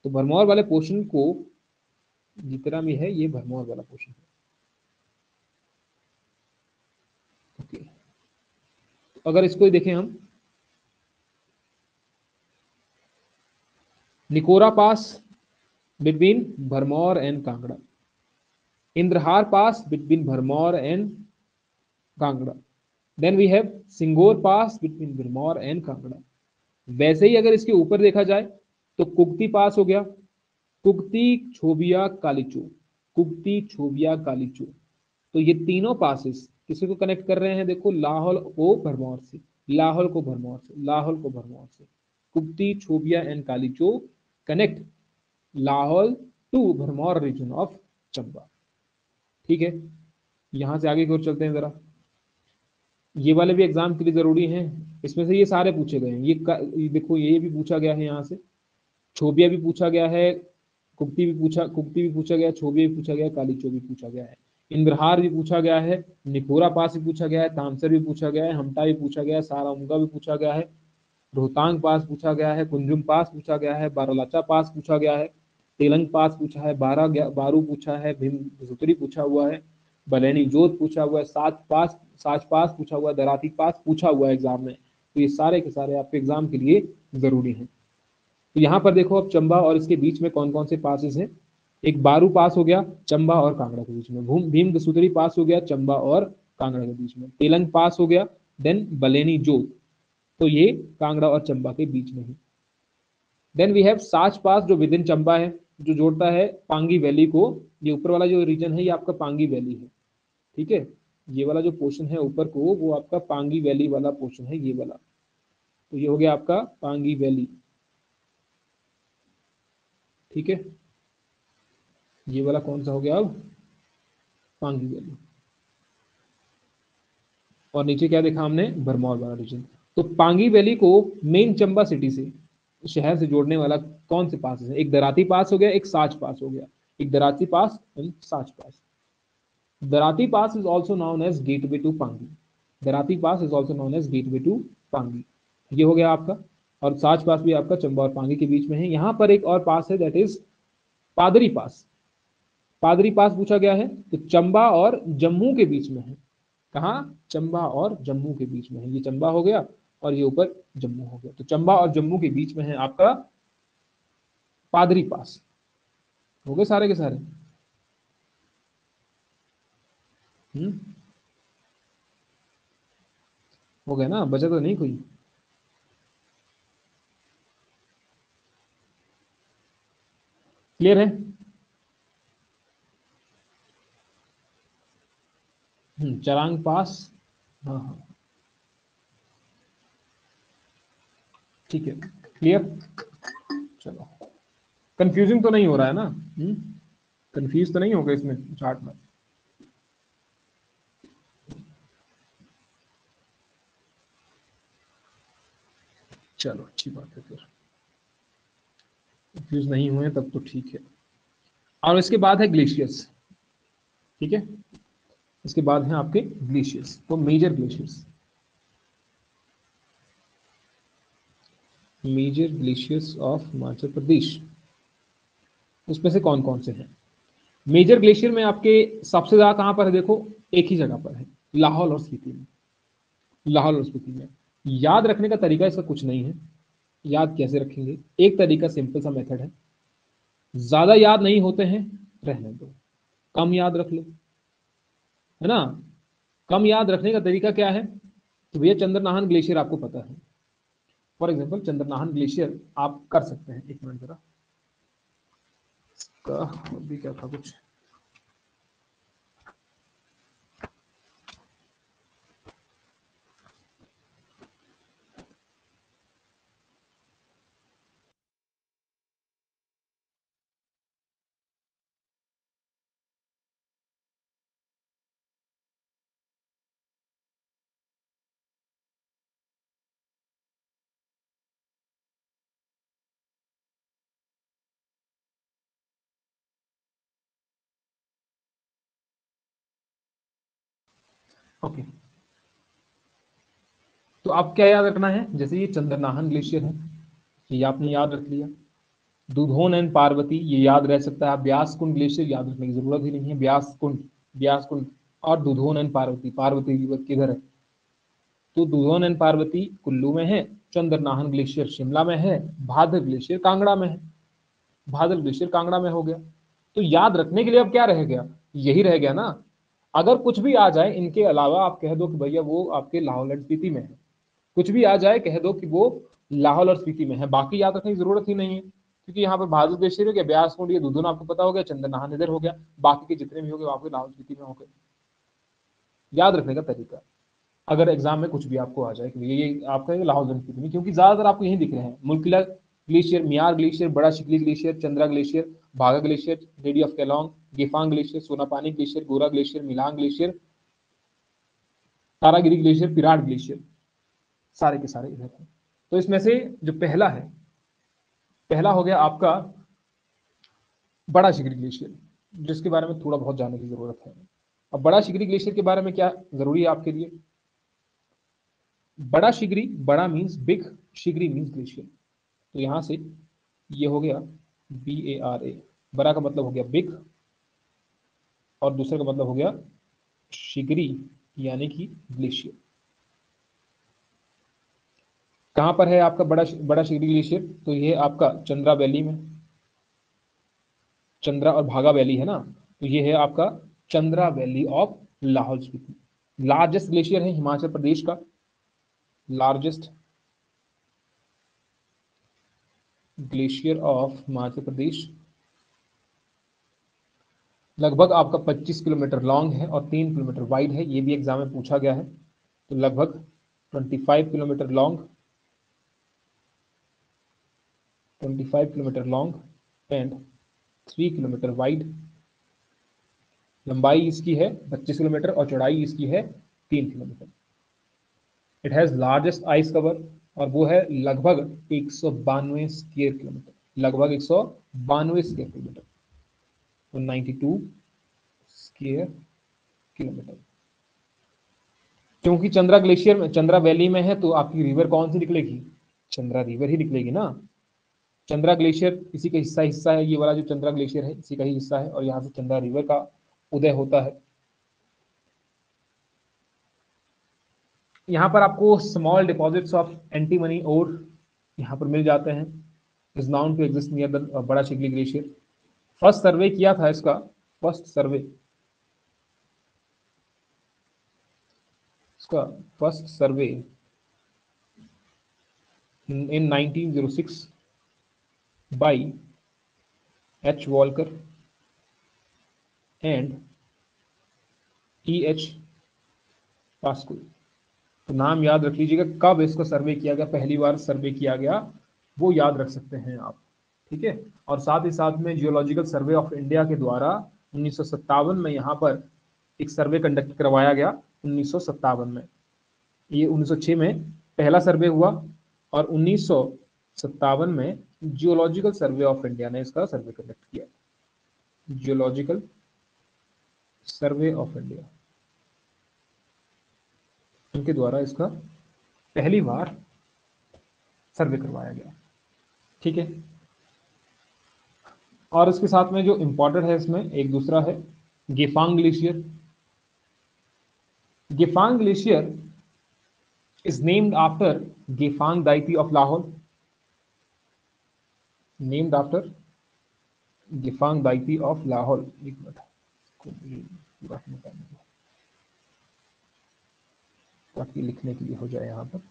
तो भरमौर वाले पोर्शन को जितना भी है ये भरमौर वाला पोर्शन है। ओके, अगर इसको देखें हम, Nikora pass between Bharmour and Kangra, Indrahar pass between Bharmour and Kangra, then we have Singor pass between Bharmour and Kangra. वैसे ही अगर इसके ऊपर देखा जाए तो कुगती पास हो गया, कुगती छोबिया कालीचू, कुगती छोबिया कालीचू। तो ये तीनों पासेस किसी को कनेक्ट कर रहे हैं? देखो, लाहौल को भरमौर से, लाहौल को भरमौर से, लाहौल को भरमौर से। Kugti Chobia and Kalicho connect Lahaul to Bharmour region of Chamba. ठीक है, यहां से आगे की ओर चलते हैं जरा। ये वाले भी एग्जाम के लिए जरूरी हैं। इसमें से ये सारे पूछे गए हैं। ये देखो, ये भी पूछा गया है यहाँ से, छोबिया भी पूछा गया है, कुक्ति भी पूछा गया, छोबिया भी पूछा गया, कालीचो भी पूछा गया है, इंद्रहार भी पूछा गया है, निकोरा पास भी पूछा गया है, तामसर भी पूछा गया है, हमटा भी पूछा गया है, सारामुंगा भी पूछा गया है, रोहतांग पास पूछा गया है, कुंजुम पास पूछा गया है, बारालाचा पास पूछा गया है, तेलंग पास पूछा है, बारू पूछा है, भीम भसुतरी पूछा हुआ है, बलैनी जोत पूछा हुआ है, साच पास पूछा हुआ है, दराती पास पूछा हुआ है एग्जाम में। तो ये सारे के सारे आपके एग्जाम के लिए जरूरी हैं। तो यहाँ पर देखो, अब चंबा और इसके बीच में कौन कौन से पासेस हैं। एक बारू पास हो गया चंबा और कांगड़ा के बीच में, भीम दसूतरी पास हो गया चंबा और कांगड़ा के बीच में, तेलंग पास हो गया, देन बलेनी जोत, तो ये कांगड़ा और चंबा के बीच में है। देन वी हैव साच पास जो विद इन चंबा है, जो जोड़ता है पांगी वैली को। ये ऊपर वाला जो रीजन है ये आपका पांगी वैली है। ठीक है, ये वाला जो पोर्शन है ऊपर को वो आपका पांगी वैली वाला पोर्शन है, ये वाला। तो ये हो गया आपका पांगी वैली। ठीक है, ये वाला कौन सा हो गया अब? पांगी वैली। और नीचे क्या देखा हमने? भरमौर वाला रीजन। तो पांगी वैली को मेन चंबा सिटी से, शहर से जोड़ने वाला कौन से पास है? एक दराती पास हो गया, एक साच पास हो गया, एक Darati pass and Sach pass. Darati pass is also known as gateway to Pangi, Darati pass is also known as gateway to Pangi. ये हो गया आपका। और साच पास भी आपका चंबा और पांगी के बीच में है। यहाँ पर एक और पास है, दैट इज पादरी पास। पादरी पास पूछा गया है, तो चंबा और जम्मू के बीच में है। कहाँ? चंबा और जम्मू के बीच में है। ये चंबा हो गया और ये ऊपर जम्मू हो गया। तो चंबा और जम्मू के बीच में है आपका पादरी पास। हो गए सारे के सारे? हम्म, हो गया ना? बचा तो नहीं कोई? क्लियर है? चरांग पास। हाँ हाँ, ठीक है, क्लियर। चलो, कंफ्यूजिंग तो नहीं हो रहा है ना? कंफ्यूज तो नहीं हो गए इसमें चार्ट में? चलो, अच्छी बात है, फिर कंफ्यूज नहीं हुए तब तो ठीक है। और इसके बाद है ग्लेशियर्स। ठीक है, इसके बाद है आपके ग्लेशियर्स, तो major glaciers, major glaciers of Himachal Pradesh, उसमें से कौन कौन से हैं? मेजर ग्लेशियर में आपके सबसे ज्यादा कहां पर है? देखो, एक ही जगह पर है, लाहौल और स्पीति में। लाहौल और स्पीति में। याद रखने का तरीका इसका कुछ नहीं है। याद कैसे रखेंगे? एक तरीका, सिंपल सा मेथड है। ज्यादा याद नहीं होते हैं, रहने दो, कम याद रख लो, है ना? कम याद रखने का तरीका क्या है? तो भैया चंद्रनाहन ग्लेशियर आपको पता है। फॉर एग्जाम्पल चंद्रनाहन ग्लेशियर आप कर सकते हैं। एक मिनट जरा, का अभी क्या था कुछ, ओके, तो आप क्या याद रखना है, जैसे ये चंद्रनाहन ग्लेशियर है, ये आपने याद रख लिया। दुधोन एंड पार्वती ये याद रह सकता है। आप ब्यास कुंड ग्लेशियर याद रखने की जरूरत ही नहीं है। ब्यास कुंड, ब्यास कुंड और दुधोन एंड पार्वती, पार्वती रिवर किधर है, तो दुधोन एंड पार्वती कुल्लू में है, चंद्रनाहन ग्लेशियर शिमला में है, भादर ग्लेशियर कांगड़ा में है। भादर ग्लेशियर कांगड़ा में हो गया। तो याद रखने के लिए अब क्या रह गया, यही रह गया ना। अगर कुछ भी आ जाए इनके अलावा, आप कह दो कि भैया वो आपके लाहौल और स्पीति में है, कुछ भी आ जाए कह दो कि वो लाहौल और स्पीति में है, बाकी याद रखने की जरूरत ही नहीं है, क्योंकि यहाँ पर भादर ग्लेशियर हो गया, ब्यास कुंड, ये दुधुन आपको पता हो गया, चंद्रनाहन इधर हो गया, बाकी के जितने भी हो गए वो आपके लाहौल स्पीति में हो गए। याद रखने का तरीका, अगर एग्जाम में कुछ भी आपको आ जाए कि ये आपका लाहौल स्पीति में, क्योंकि ज्यादातर आपको यही दिख रहे हैं, मुल्किला ग्लेशियर, मियार glacier, Bara Shigri glacier, Chandra glacier, Bhaga glacier, lady of Keylong, Gephang glacier, Sonapani glacier, Gora glacier, Milang glacier, Taragiri glacier, Pirat glacier, सारे के सारे इधर हैं। तो इसमें से जो पहला है, पहला हो गया आपका बड़ा शिकरी ग्लेशियर, जिसके बारे में थोड़ा बहुत जानने की जरूरत है। अब बड़ा शिकरी ग्लेशियर के बारे में क्या जरूरी है आपके लिए, बड़ा शिगरी, बड़ा मीन्स बिग, शिगरी मीन्स ग्लेशियर, तो यहां से ये हो गया BARA, बड़ा का मतलब हो गया बिग और दूसरे का मतलब हो गया शिगरी यानी कि ग्लेशियर। कहां पर है आपका बड़ा शिगरी ग्लेशियर, तो ये आपका चंद्रा वैली में, चंद्रा और भागा वैली है ना, तो ये है आपका Chandra valley of Lahaul Spiti. Largest glacier है हिमाचल प्रदेश का, लार्जेस्ट ग्लेशियर ऑफ हिमाचल प्रदेश, लगभग आपका 25 किलोमीटर लॉन्ग है और 3 किलोमीटर वाइड है, ये भी एग्जाम में पूछा गया है। तो लगभग 25 kilometre long, 25 kilometre long and 3 kilometre wide, लंबाई इसकी है 25 किलोमीटर और चौड़ाई इसकी है 3 kilometre. It has largest ice cover, और वो है लगभग 192 स्क्वायर किलोमीटर, लगभग 192 स्क्वायर किलोमीटर, तो 92 स्क्वायर किलोमीटर। क्योंकि चंद्रा ग्लेशियर में, चंद्रा वैली में है, तो आपकी रिवर कौन सी निकलेगी, चंद्रा रिवर ही निकलेगी ना। चंद्रा ग्लेशियर इसी का हिस्सा है, ये वाला जो चंद्रा ग्लेशियर है इसी का ही हिस्सा है, और यहाँ से चंद्रा रिवर का उदय होता है। यहाँ पर आपको small deposits of antimony ore यहाँ पर मिल जाते हैं, is known to exist near the Bara Shigri glacier. First सर्वे किया था इसका, फर्स्ट सर्वे, इसका first survey in 1906 by H. Walker and E.H. पास्कुल। तो नाम याद रख लीजिएगा, कब इसको सर्वे किया गया, पहली बार सर्वे किया गया, वो याद रख सकते हैं आप, ठीक है। और साथ ही साथ में जियोलॉजिकल सर्वे ऑफ इंडिया के द्वारा 1957 में यहाँ पर एक सर्वे कंडक्ट करवाया गया, 1957 में, ये 1906 में पहला सर्वे हुआ और 1957 में जियोलॉजिकल सर्वे ऑफ इंडिया ने इसका सर्वे कंडक्ट किया, जियोलॉजिकल सर्वे ऑफ इंडिया, उनके द्वारा इसका पहली बार सर्वे करवाया गया, ठीक है। और इसके साथ में जो इंपॉर्टेंट है इसमें एक दूसरा है Gephang glacier. Gephang glacier is named after Gephang deity of Lahaul, named after Gephang deity of Lahaul. एक मिनट पूरा ताकि लिखने के लिए हो जाए, यहाँ पर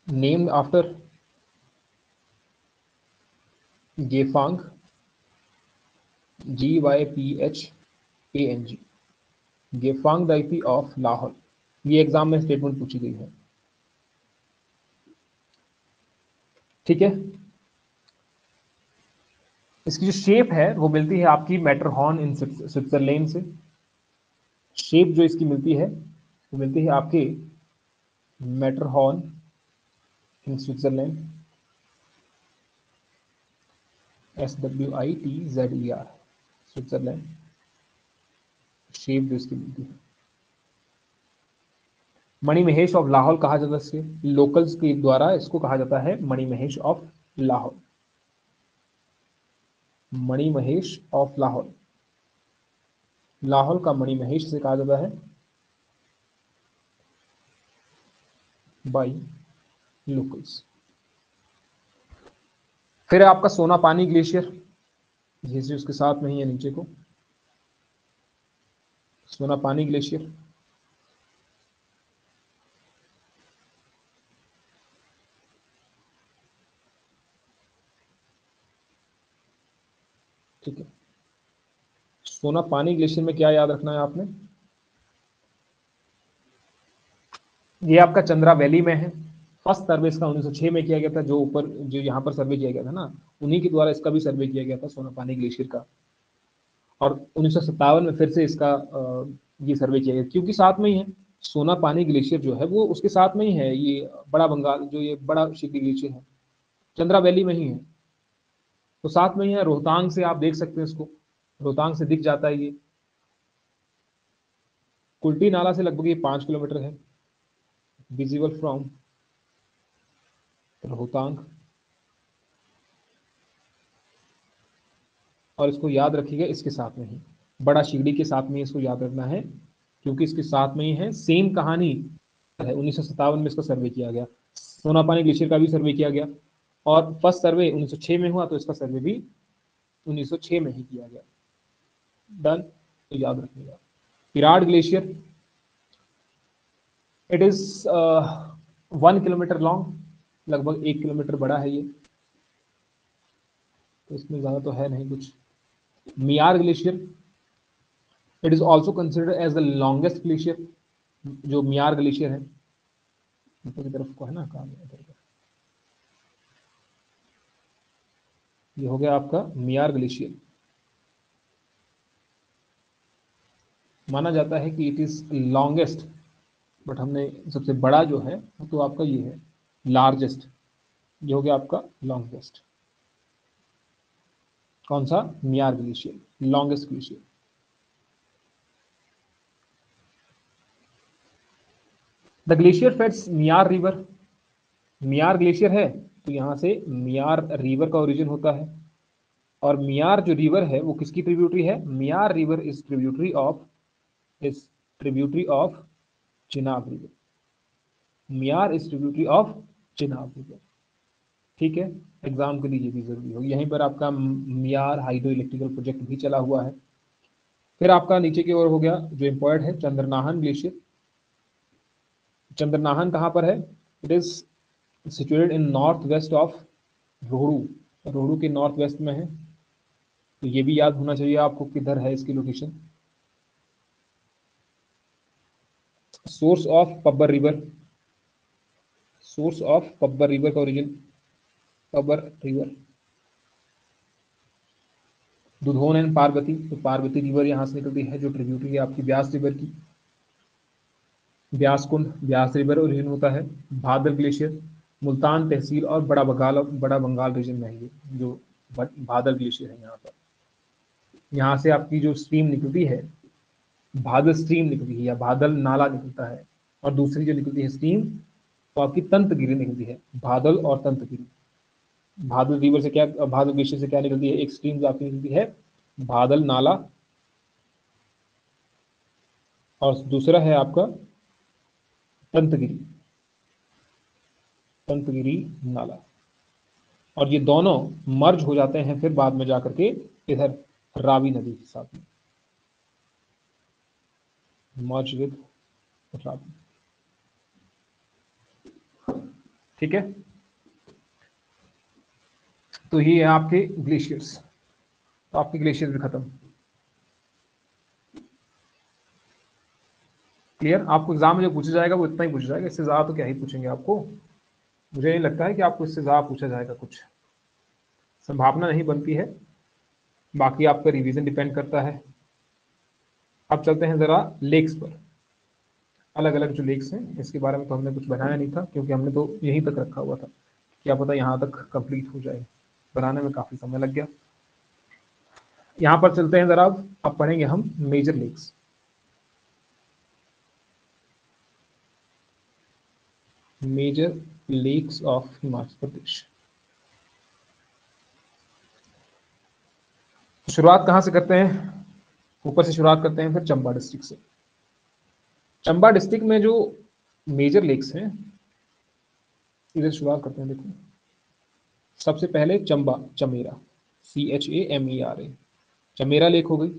named after Gephang, GYPHANG, Gephang deity of Lahaul, ये एग्जाम में स्टेटमेंट पूछी गई है, ठीक है। इसकी जो शेप है वो मिलती है आपकी मैटरहॉर्न इन स्विट्जरलैंड से, शेप जो इसकी मिलती है वो मिलती है आपके Matterhorn in Switzerland, SWITZER, Switzerland. Shape जो इसकी मिलती है। मणिमहेश ऑफ लाहौल कहा जाता है इसके, लोकल्स के द्वारा इसको कहा जाता है मणिमहेश ऑफ लाहौल। मणिमहेश ऑफ लाहौल, लाहौल का मणिमहेश से कहा जाता है बाई लोकल्स। फिर है आपका सोना पानी ग्लेशियर, जैसे उसके साथ में ही है नीचे को, सोना पानी ग्लेशियर। ठीक है, सोना पानी ग्लेशियर में क्या याद रखना है आपने, ये आपका चंद्रा वैली में है। फर्स्ट सर्वे इसका 1906 में किया गया था, जो ऊपर जो यहाँ पर सर्वे किया गया था ना, उन्हीं के द्वारा इसका भी सर्वे किया गया था सोना पानी ग्लेशियर का। और 1957 में फिर से इसका ये सर्वे किया गया, क्योंकि साथ में ही है सोना पानी ग्लेशियर जो है वो उसके साथ में ही है ये बड़ा बंगाल, जो ये बड़ा शिकली ग्लेशियर है चंद्रा वैली में ही है, तो साथ में ही है। रोहतांग से आप देख सकते हैं इसको, रोहतांग से दिख जाता है ये। कुल्टी नाला से लगभग ये 5 किलोमीटर है, विजिबल फ्रॉम रोहतांग। और इसको याद रखिएगा इसके साथ में ही, बड़ा शिगड़ी के साथ में इसको याद रखना है, क्योंकि इसके साथ में ही है। सेम कहानी है, 1957 में इसका सर्वे किया गया, सोना पानी ग्लेशियर का भी सर्वे किया गया, और फर्स्ट सर्वे 1906 में हुआ, तो इसका सर्वे भी 1906 में ही किया गया। डन, तो याद रखिएगा। Virat glacier, it is 1 kilometre long, लगभग 1 किलोमीटर बड़ा है ये, तो इसमें ज्यादा तो है नहीं कुछ। Miyar glacier, it is also considered as the longest glacier, जो मियार ग्लेशियर है ऊपर की तरफ को है ना, काम ये हो गया आपका मियार ग्लेशियर। माना जाता है कि इट इज लॉन्गेस्ट, बट हमने सबसे बड़ा जो है तो आपका ये है लार्जेस्ट, ये हो गया आपका लॉन्गेस्ट। कौन सा, मियार glacier, longest glacier. The glacier fades मियार रिवर, मियार ग्लेशियर है तो यहाँ से मियार रिवर का ओरिजिन होता है। और मियार जो रिवर है वो किसकी ट्रिब्यूटरी है, Miyar river is tributary of Chenab river, Miyar is tributary of Chenab river. ठीक है, एग्जाम के लिए ये भी जरूरी होगी। यहीं पर आपका मियार हाइड्रो इलेक्ट्रिकल प्रोजेक्ट भी चला हुआ है। फिर आपका नीचे की ओर हो गया जो इम्पोर्ट है चंद्रनाहन ग्लेशियर। चंद्रनाहन कहाँ पर है, it is situated in north west of Rohru, Rohru के नॉर्थ वेस्ट में है, तो ये भी याद होना चाहिए आपको किधर है इसकी location. Source of Pabbar river, source of Pabbar river का origin Pabbar river. Dudhon and Parvati, तो पार्वती रिवर यहाँ से निकलती है जो ट्रिब्यूटरी है आपकी ब्यास रिवर की। ब्यास कुंड, ब्यास रिवर ओरिजिन होता है। भादल ग्लेशियर, मुल्तान तहसील और बड़ा बंगाल रीजन में है ये जो भादल ग्लेशियर है। यहाँ पर, यहाँ से आपकी जो स्ट्रीम निकलती है भादल स्ट्रीम निकलती है या भादल नाला निकलता है, और दूसरी जो निकलती है स्ट्रीम तो आपकी तंतगिरी निकलती है, भादल और तंतगिरी। भादल रिवर से क्या, भादल ग्लेशियर से क्या निकलती है, एक स्ट्रीम आपकी निकलती है भादल नाला, और दूसरा है आपका तंतगिरी, तंतगिरी नाला। और ये दोनों मर्ज हो जाते हैं फिर बाद में जाकर के इधर रावी नदी के साथ में, मर्ज विद रावी। ठीक है, तो ये है आपके ग्लेशियर्स, तो आपके ग्लेशियर भी खत्म। क्लियर, आपको एग्जाम में जो पूछा जाएगा वो इतना ही पूछा जाएगा, इससे ज्यादा तो क्या ही पूछेंगे आपको। मुझे नहीं लगता है कि आपको इससे ज्यादा पूछा जाएगा, कुछ संभावना नहीं बनती है, बाकी आपका रिवीजन डिपेंड करता है। अब चलते हैं जरा लेक्स पर, अलग अलग जो लेक्स हैं इसके बारे में तो हमने कुछ बनाया नहीं था, क्योंकि हमने तो यहीं तक रखा हुआ था, क्या पता यहाँ तक कंप्लीट हो जाए, बनाने में काफी समय लग गया। यहाँ पर चलते हैं जरा, अब पढ़ेंगे हम major lakes. Major lakes of Himachal Pradesh. शुरुआत कहाँ से करते हैं? ऊपर से शुरुआत करते हैं, फिर चंबा डिस्ट्रिक्ट से। चंबा डिस्ट्रिक्ट में जो मेजर लेक्स हैं, इधर शुरुआत करते हैं। देखो, सबसे पहले चंबा, चमेरा, CHAMERA, चमेरा लेक हो गई।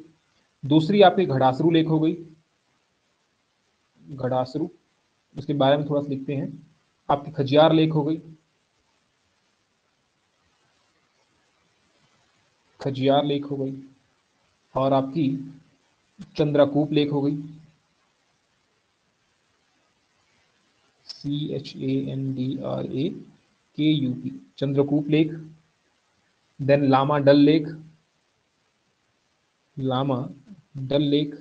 दूसरी आपकी घड़ासरू लेक हो गई, घड़ासरू, उसके बारे में थोड़ा सा लिखते हैं। आपकी खजियार लेक हो गई, खजियार लेक हो गई। और आपकी चंद्रकूप लेक हो गई, CHANDRAKUP, Chandrakup lake. Then Lama Dal lake, Lama Dal lake.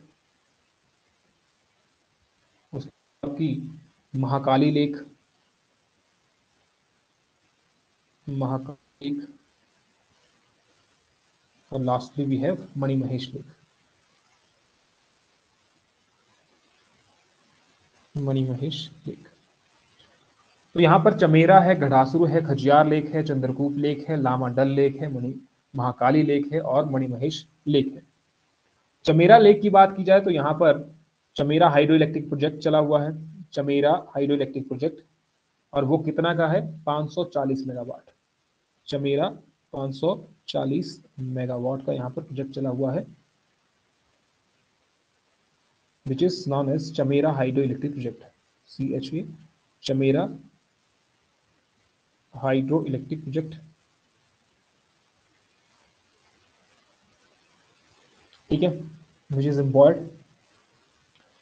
उसके बाद आपकी महाकाली लेक, महाकाली लेक। और lastly we have Manimahesh lake, Manimahesh lake. तो यहाँ पर चमेरा है, घड़ासरू है, खजियार लेक है, चंद्रकूप लेक है, लामा डल लेक है, महाकाली लेक है और मणिमहेश लेक है। चमेरा लेक की बात की जाए तो यहाँ पर चमेरा हाइड्रो इलेक्ट्रिक प्रोजेक्ट चला हुआ है, चमेरा हाइड्रो इलेक्ट्रिक प्रोजेक्ट। और वो कितना का है? 540 मेगावाट। चमेरा 540 मेगावाट का यहाँ पर प्रोजेक्ट चला हुआ है, which is known as Chamera hydro electric project, CHA, Chamera hydro electric project. ठीक है, विच इज इम्पॉर्टेंट।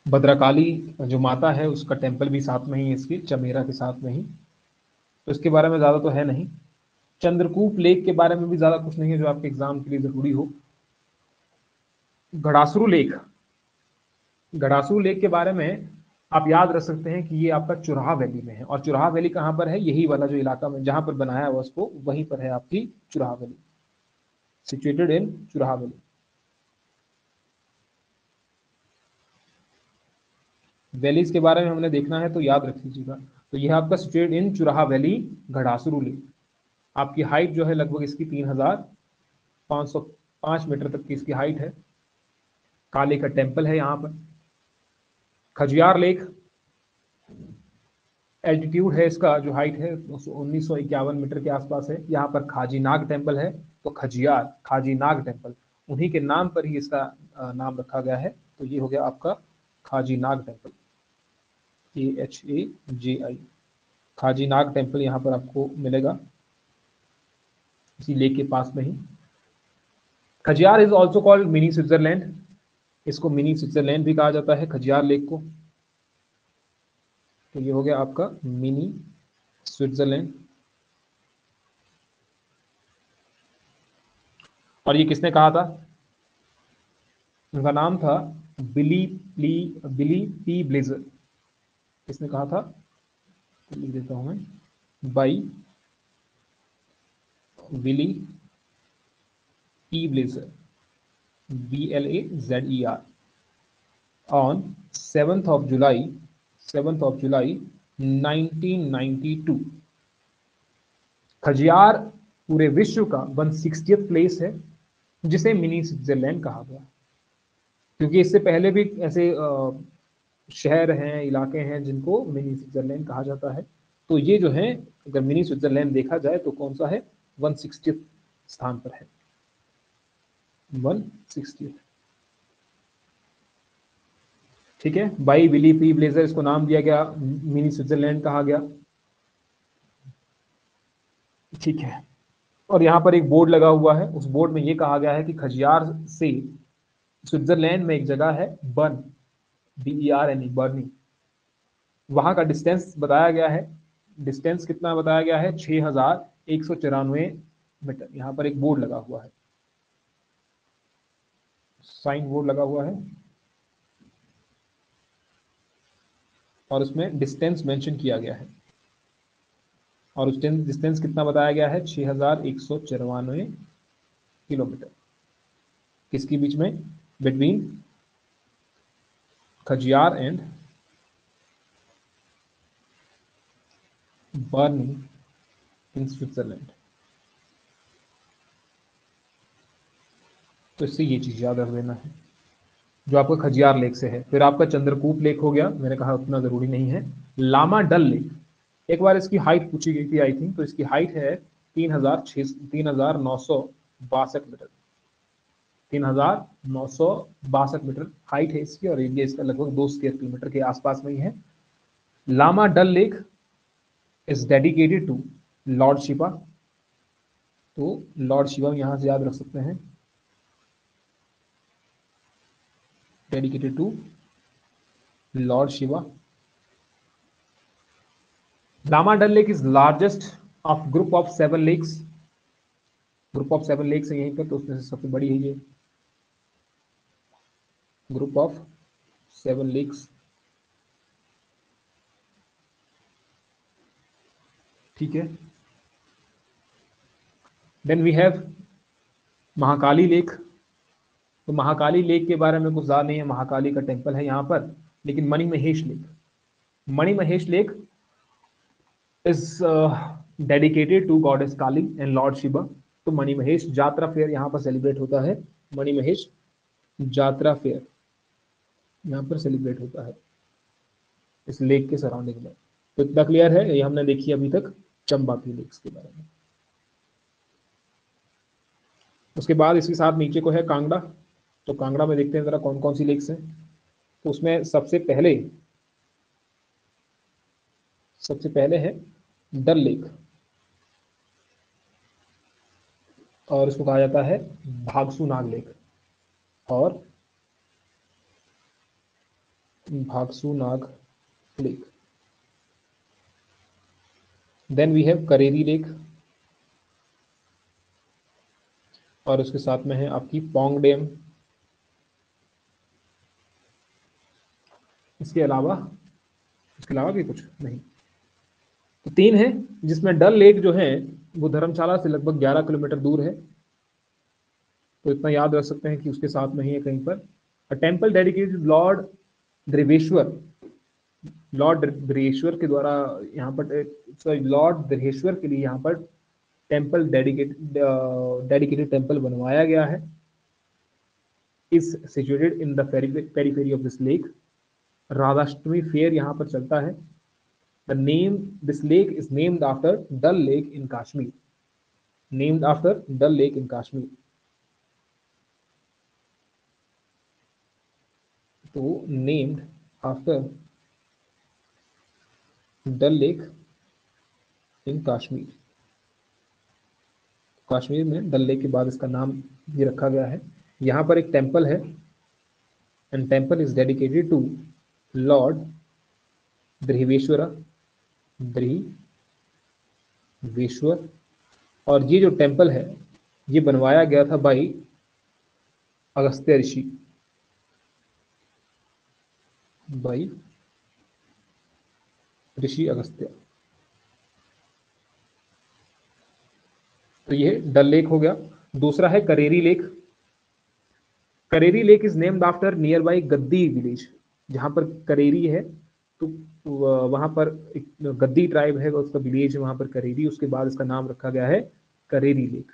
भद्रकाली जो माता है उसका टेम्पल भी साथ में ही, इसकी चमेरा के साथ में ही। तो इसके बारे में ज्यादा तो है नहीं। चंद्रकूप लेक के बारे में भी ज्यादा कुछ नहीं है जो आपके एग्जाम के लिए जरूरी हो। घड़ासरू लेक, घड़ासरू लेक के बारे में आप याद रख सकते हैं कि ये आपका चुराहा वैली में है। और चुराहा वैली कहाँ पर है? यही वाला जो इलाका में जहां पर बनाया हुआ उसको, वहीं पर है आपकी Churah valley, situated in Churah valley. Valleys के बारे में हमने देखना है तो याद रख लीजिएगा। तो यह आपका situated in Churah valley, घड़ासरू lake. आपकी हाइट जो है लगभग इसकी 3505 मीटर तक की इसकी हाइट है। काली का टेम्पल है यहाँ पर। खजियार लेक, एल्टीट्यूड है इसका जो हाइट है 1951 मीटर के आसपास है। यहाँ पर खाजी नाग टेम्पल है, तो खजियार खाजी नाग टेम्पल, उन्हीं के नाम पर ही इसका नाम रखा गया है। तो ये हो गया आपका Khaji Nag temple, KHAJI, Khaji Nag temple यहाँ पर आपको मिलेगा इसी लेक के पास में ही। Khajjiar is also called mini Switzerland, इसको मिनी स्विट्जरलैंड भी कहा जाता है खजियार लेक को। तो ये हो गया आपका मिनी स्विट्जरलैंड। और ये किसने कहा था? उनका नाम था बिली पी ब्लेजर। किसने कहा था? तो लिख देता हूं मैं, by Willy P Blazer, BLAZER, on 7th of July 1992। Khajjiar पूरे विश्व का 160th प्लेस है जिसे मिनी स्विट्जरलैंड कहा गया, क्योंकि इससे पहले भी ऐसे शहर हैं, इलाके हैं जिनको मिनी स्विट्जरलैंड कहा जाता है। तो ये जो है, अगर मिनी स्विट्जरलैंड देखा जाए तो कौन सा है? 160th स्थान पर है, 160th। ठीक है, बाई विली पी ब्लेजर इसको नाम दिया गया, मिनी स्विट्जरलैंड कहा गया। ठीक है, और यहाँ पर एक बोर्ड लगा हुआ है, उस बोर्ड में ये कहा गया है कि खजियार से स्विट्जरलैंड में एक जगह है बर्न, BERN, बर्नी, वहां का डिस्टेंस बताया गया है। डिस्टेंस कितना बताया गया है? 6194 मीटर। यहाँ पर एक बोर्ड लगा हुआ है, साइन बोर्ड लगा हुआ है, और उसमें डिस्टेंस मेंशन किया गया है। और उस डिस्टेंस कितना बताया गया है? 6194 किलोमीटर। किसके बीच में? Between Khajjiar and burning in Switzerland. तो इससे ये चीज याद रख देना है, जो आपका खजियार लेक से है। फिर आपका चंद्रकूप लेक हो गया, मैंने कहा उतना जरूरी नहीं है। लामा डल लेक, एक बार इसकी हाइट पूछी गई थी आई थिंक, तो इसकी हाइट है 3,962 मीटर। 3,962 मीटर हाइट है इसकी, और एरिया इसका लगभग 2 स्क्वायर किलोमीटर के आसपास में ही है। Lama Dal lake is dedicated to Lord Shiva. तो लॉर्ड शिवा यहां से याद रख सकते हैं, dedicated to Lord Shiva. Lama Dal lake is largest of group of 7 lakes. Group of 7 lakes है यहीं पर, तो उसमें से सबसे बड़ी है ये ग्रुप ऑफ 7 लेक्स। ठीक है। Then we have Mahakali lake. तो महाकाली लेक के बारे में कुछ ज्यादा नहीं है, महाकाली का टेम्पल है यहाँ पर। लेकिन Manimahesh lake, Manimahesh lake is dedicated to goddess Kali and lord Shiva. तो मणिमहेश जात्रा फेयर यहाँ पर सेलिब्रेट होता है। मणिमहेश जात्रा फेयर यहाँ पर सेलिब्रेट होता है इस लेक के सराउंडिंग में। तो इतना क्लियर है, ये हमने देखी अभी तक चंबा की लेक्स के बारे में। उसके बाद इसके साथ नीचे को है कांगड़ा। तो कांगड़ा में देखते हैं जरा कौन कौन सी लेक्स हैं। तो उसमें सबसे पहले है डल लेक, और इसको कहा जाता है भागसू नाग लेक, और Bhagsu Nag lake. Then we have Kareri lake, और उसके साथ में है आपकी पोंग डैम। इसके अलावा भी कुछ नहीं। तो 3 है, जिसमें डल लेक जो है वो धर्मशाला से लगभग 11 किलोमीटर दूर है। तो इतना याद रख सकते हैं कि उसके साथ में ही है कहीं पर। A temple dedicated Lord Driveshwar, Lord Driveshwar के द्वारा यहाँ पर, सॉरी लॉर्ड द्रिवेश्वर के लिए यहाँ पर टेम्पल डेडिकेटेड टेम्पल बनवाया गया है। Is situated in the periphery of this lake. Radhashtami fair यहाँ पर चलता है। The name this lake is named after Dal lake in Kashmir. Named after Dal lake in Kashmir. तो named after Dal lake in Kashmir. Kashmir में डल लेक के बाद इसका नाम ये रखा गया है। यहाँ पर एक टेम्पल है, and temple is dedicated to Lord Driveshwar. Driveshwar. और ये जो टेम्पल है ये बनवाया गया था बाई अगस्त्य ऋषि, बाई ऋषि अगस्त्य। तो ये डल लेक हो गया। दूसरा है Kareri lake. Kareri lake is named after near by Gaddi village. जहां पर करेरी है तो वहां पर एक गद्दी ट्राइब है, उसका विलेज है वहां पर करेरी, उसके बाद इसका नाम रखा गया है करेरी लेक।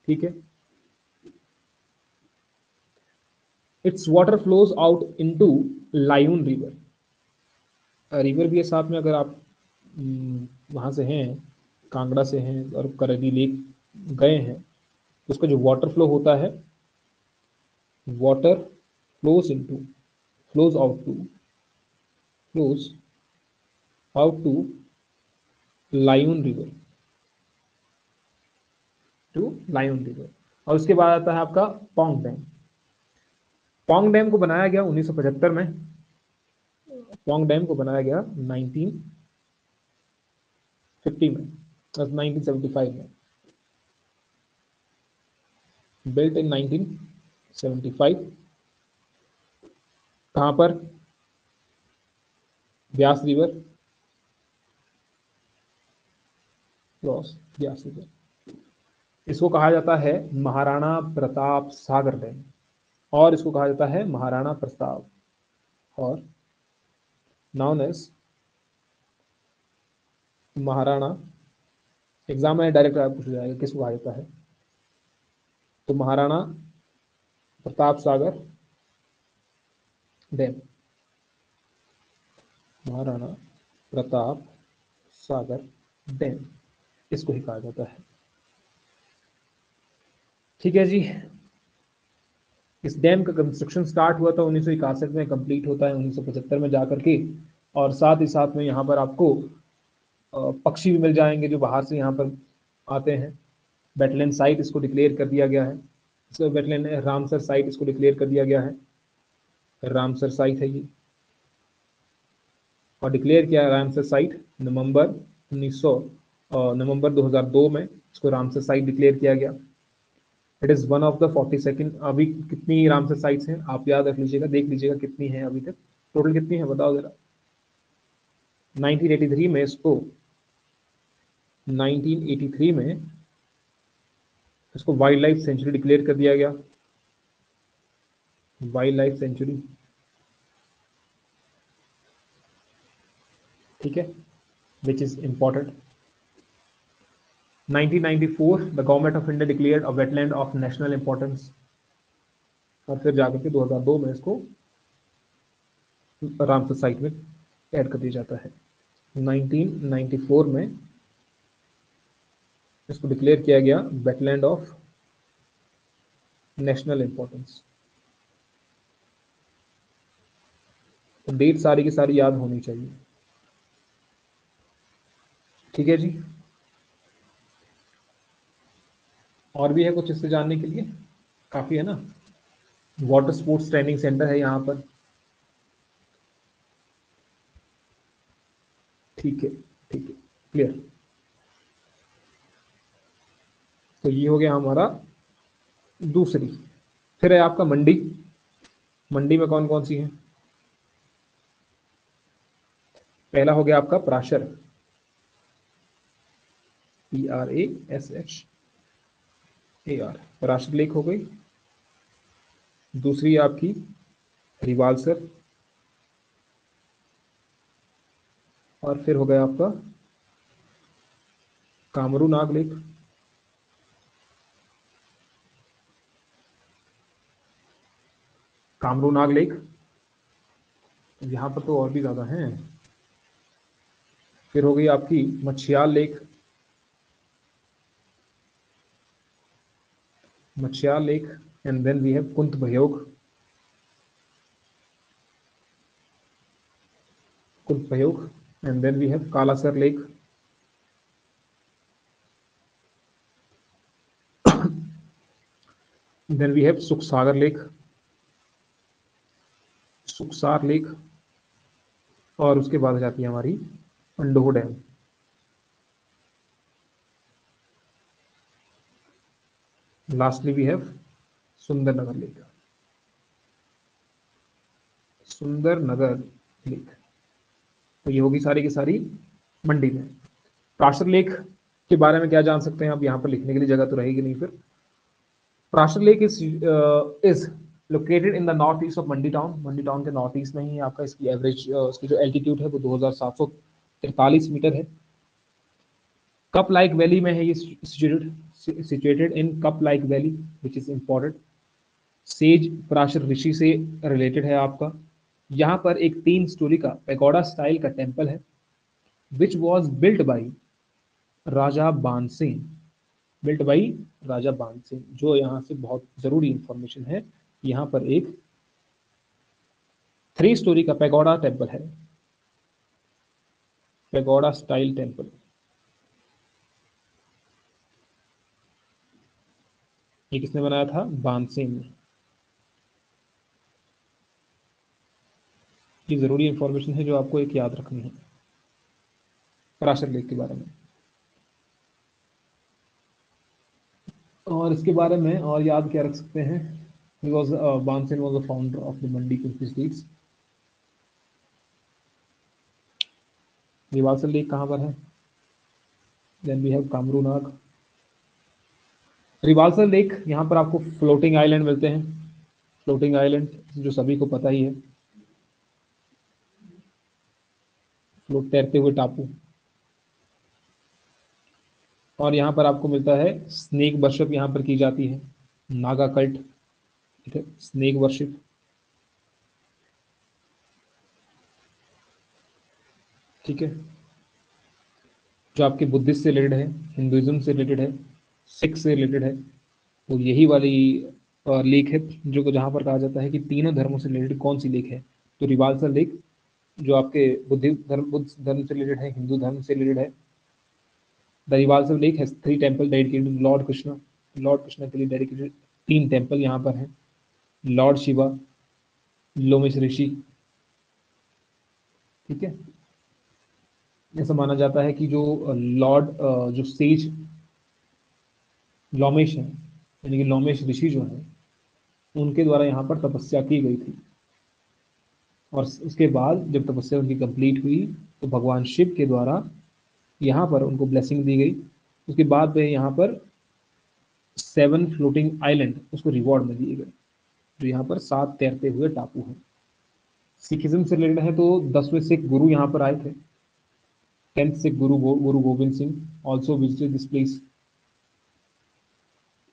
ठीक है। Its water flows out into Lyun river. River भी है साथ में। अगर आप वहां से हैं, कांगड़ा से हैं और करेरी लेक गए हैं, तो उसका जो वाटर फ्लो होता है, water flows into flows out to flows out to Lyun river, to Lyun river. और उसके बाद आता है आपका पोंग डैम। पोंग डैम को बनाया गया 1975 में। पोंग डैम को बनाया गया 1950 में, 1975 में, बिल्ट इन 1975। कहां पर? व्यास रिवर, व्यास रिवर। इसको कहा जाता है महाराणा प्रताप सागर डैम, और इसको कहा जाता है महाराणा प्रताप, और नाउन एज महाराणा, एग्जाम में डायरेक्ट पूछा जाएगा किसको कहा जाता है, तो महाराणा प्रताप सागर डैम, महाराणा प्रताप सागर डैम, इसको ही कहा जाता है। ठीक है जी। इस डैम का कंस्ट्रक्शन स्टार्ट हुआ था 1961 में, कंप्लीट होता है 1975 में जाकर के, और साथ ही साथ में यहाँ पर आपको पक्षी भी मिल जाएंगे जो बाहर से यहाँ पर आते हैं। वेटलैंड साइट इसको डिक्लेयर कर दिया गया है, इसको वेटलैंड रामसर साइट इसको डिक्लेयर कर दिया गया है, रामसर साइट है ये, और डिक्लेयर किया रामसर साइट नवंबर 2002 में इसको रामसर साइट डिक्लेयर किया गया। It is one of the 42nd। अभी कितनी रामसर साइट्स हैं आप याद रख लीजिएगा, देख लीजिएगा कितनी है अभी तक, टोटल कितनी है बताओ जरा। 1983 में इसको 1983 में इसको वाइल्ड लाइफ सेंचुरी डिक्लेयर कर दिया गया, वाइल्ड लाइफ सेंचुरी। ठीक है, which is important. 1994 the government of India declared a wetland of national importance, और फिर जाकर के 2002 में इसको रामसर साइट में ऐड कर दिया जाता है। 1994 में इसको डिक्लेयर किया गया वेटलैंड ऑफ नेशनल इंपॉर्टेंस। तो डेट सारी की सारी याद होनी चाहिए। ठीक है जी, और भी है कुछ इससे जानने के लिए, काफी है ना। वाटर स्पोर्ट्स ट्रेनिंग सेंटर है यहाँ पर। ठीक है, ठीक है, क्लियर। तो ये हो गया हमारा दूसरी। फिर है आपका मंडी। मंडी में कौन कौन सी है? पहला हो गया आपका पराशर, PRASHAR, पराशर लेक हो गई। दूसरी आपकी रिवालसर, और फिर हो गया आपका कामरू नाग लेक, कामरू नाग लेक। यहाँ पर तो और भी ज्यादा हैं। फिर हो गई आपकी Machhiyal lake, Machhiyal lake, and then we have Kunt Bhyog, Kunt Bhyog, and then we have Kalasar lake, then we have Sukhsagar lake, Sukhsar lake, और उसके बाद जाती है हमारी Andoh dam. Lastly we have Sundarnagar lake, Sundarnagar lake. तो ये होगी सारी की सारी मंडी में। पराशर लेक के बारे में क्या जान सकते हैं आप, यहाँ पर लिखने के लिए जगह तो रहेगी नहीं। फिर Parashar lake is located in the north east of Mandi town, Mandi town के नॉर्थ ईस्ट में ही आपका इसकी एवरेज इसकी जो एल्टीट्यूड है वो 2743 मीटर है। कप लाइक वैली में है ये situated in cup like valley, which is important. Sage Parashar Rishi से रिलेटेड है आपका। यहाँ पर एक 3 स्टोरी का पैगोडा स्टाइल का टेम्पल है, which was built by Raja Bansingh, built by Raja Bansingh. जो यहाँ से बहुत जरूरी इंफॉर्मेशन है, यहाँ पर एक 3 स्टोरी का पैगोडा टेम्पल है, पैगोडा स्टाइल टेम्पल। ये किसने बनाया था? बानसिंह ने। ये जरूरी इंफॉर्मेशन है जो आपको एक याद रखनी है पराशर लेक के बारे में। और इसके बारे में और याद क्या रख सकते हैं? Bansingh was the founder of the Mandi kulfi sweets. Rewalsar lake कहाँ पर है? Then we have Kamru Nag. Rewalsar lake, यहाँ पर आपको फ्लोटिंग आइलैंड मिलते हैं, फ्लोटिंग आइलैंड जो सभी को पता ही है, फ्लोट तैरते हुए टापू। और यहाँ पर आपको मिलता है स्नेक वर्शिप यहाँ पर की जाती है, नागा कल्ट, ठीक है, स्नेक वर्शिप। ठीक है, जो आपके बुद्धिस्ट से रिलेटेड है, हिंदुइज्म से रिलेटेड है, सिख से रिलेटेड है, तो यही वाली लेक है जो जहाँ पर कहा जाता है कि तीनों धर्मों से रिलेटेड कौन सी लेक है, तो रिवाल्सर लेक जो आपके बुद्ध धर्म से रिलेटेड है, हिंदू धर्म से रिलेटेड है। The Rewalsar lake has 3 temple dedicated Lord Krishna, Lord Krishna के लिए डेडिकेटेड 3 टेम्पल यहाँ पर हैं, लॉर्ड शिवा, लोमेश ऋषि। ठीक है, ऐसा माना जाता है कि जो लॉर्ड जो सेज लोमेश है, यानी कि लोमेश ऋषि जो है, उनके द्वारा यहाँ पर तपस्या की गई थी, और उसके बाद जब तपस्या उनकी कंप्लीट हुई तो भगवान शिव के द्वारा यहाँ पर उनको ब्लेसिंग दी गई। उसके बाद में यहाँ पर 7 फ्लोटिंग आइलैंड उसको रिवॉर्ड में दिए गए, जो यहाँ पर 7 तैरते हुए टापू हैं। सिखिज्म से रिलेटेड है तो 10वें सिख गुरु यहाँ पर आए थे, 10th Sikh Guru Govind Singh also visited this place.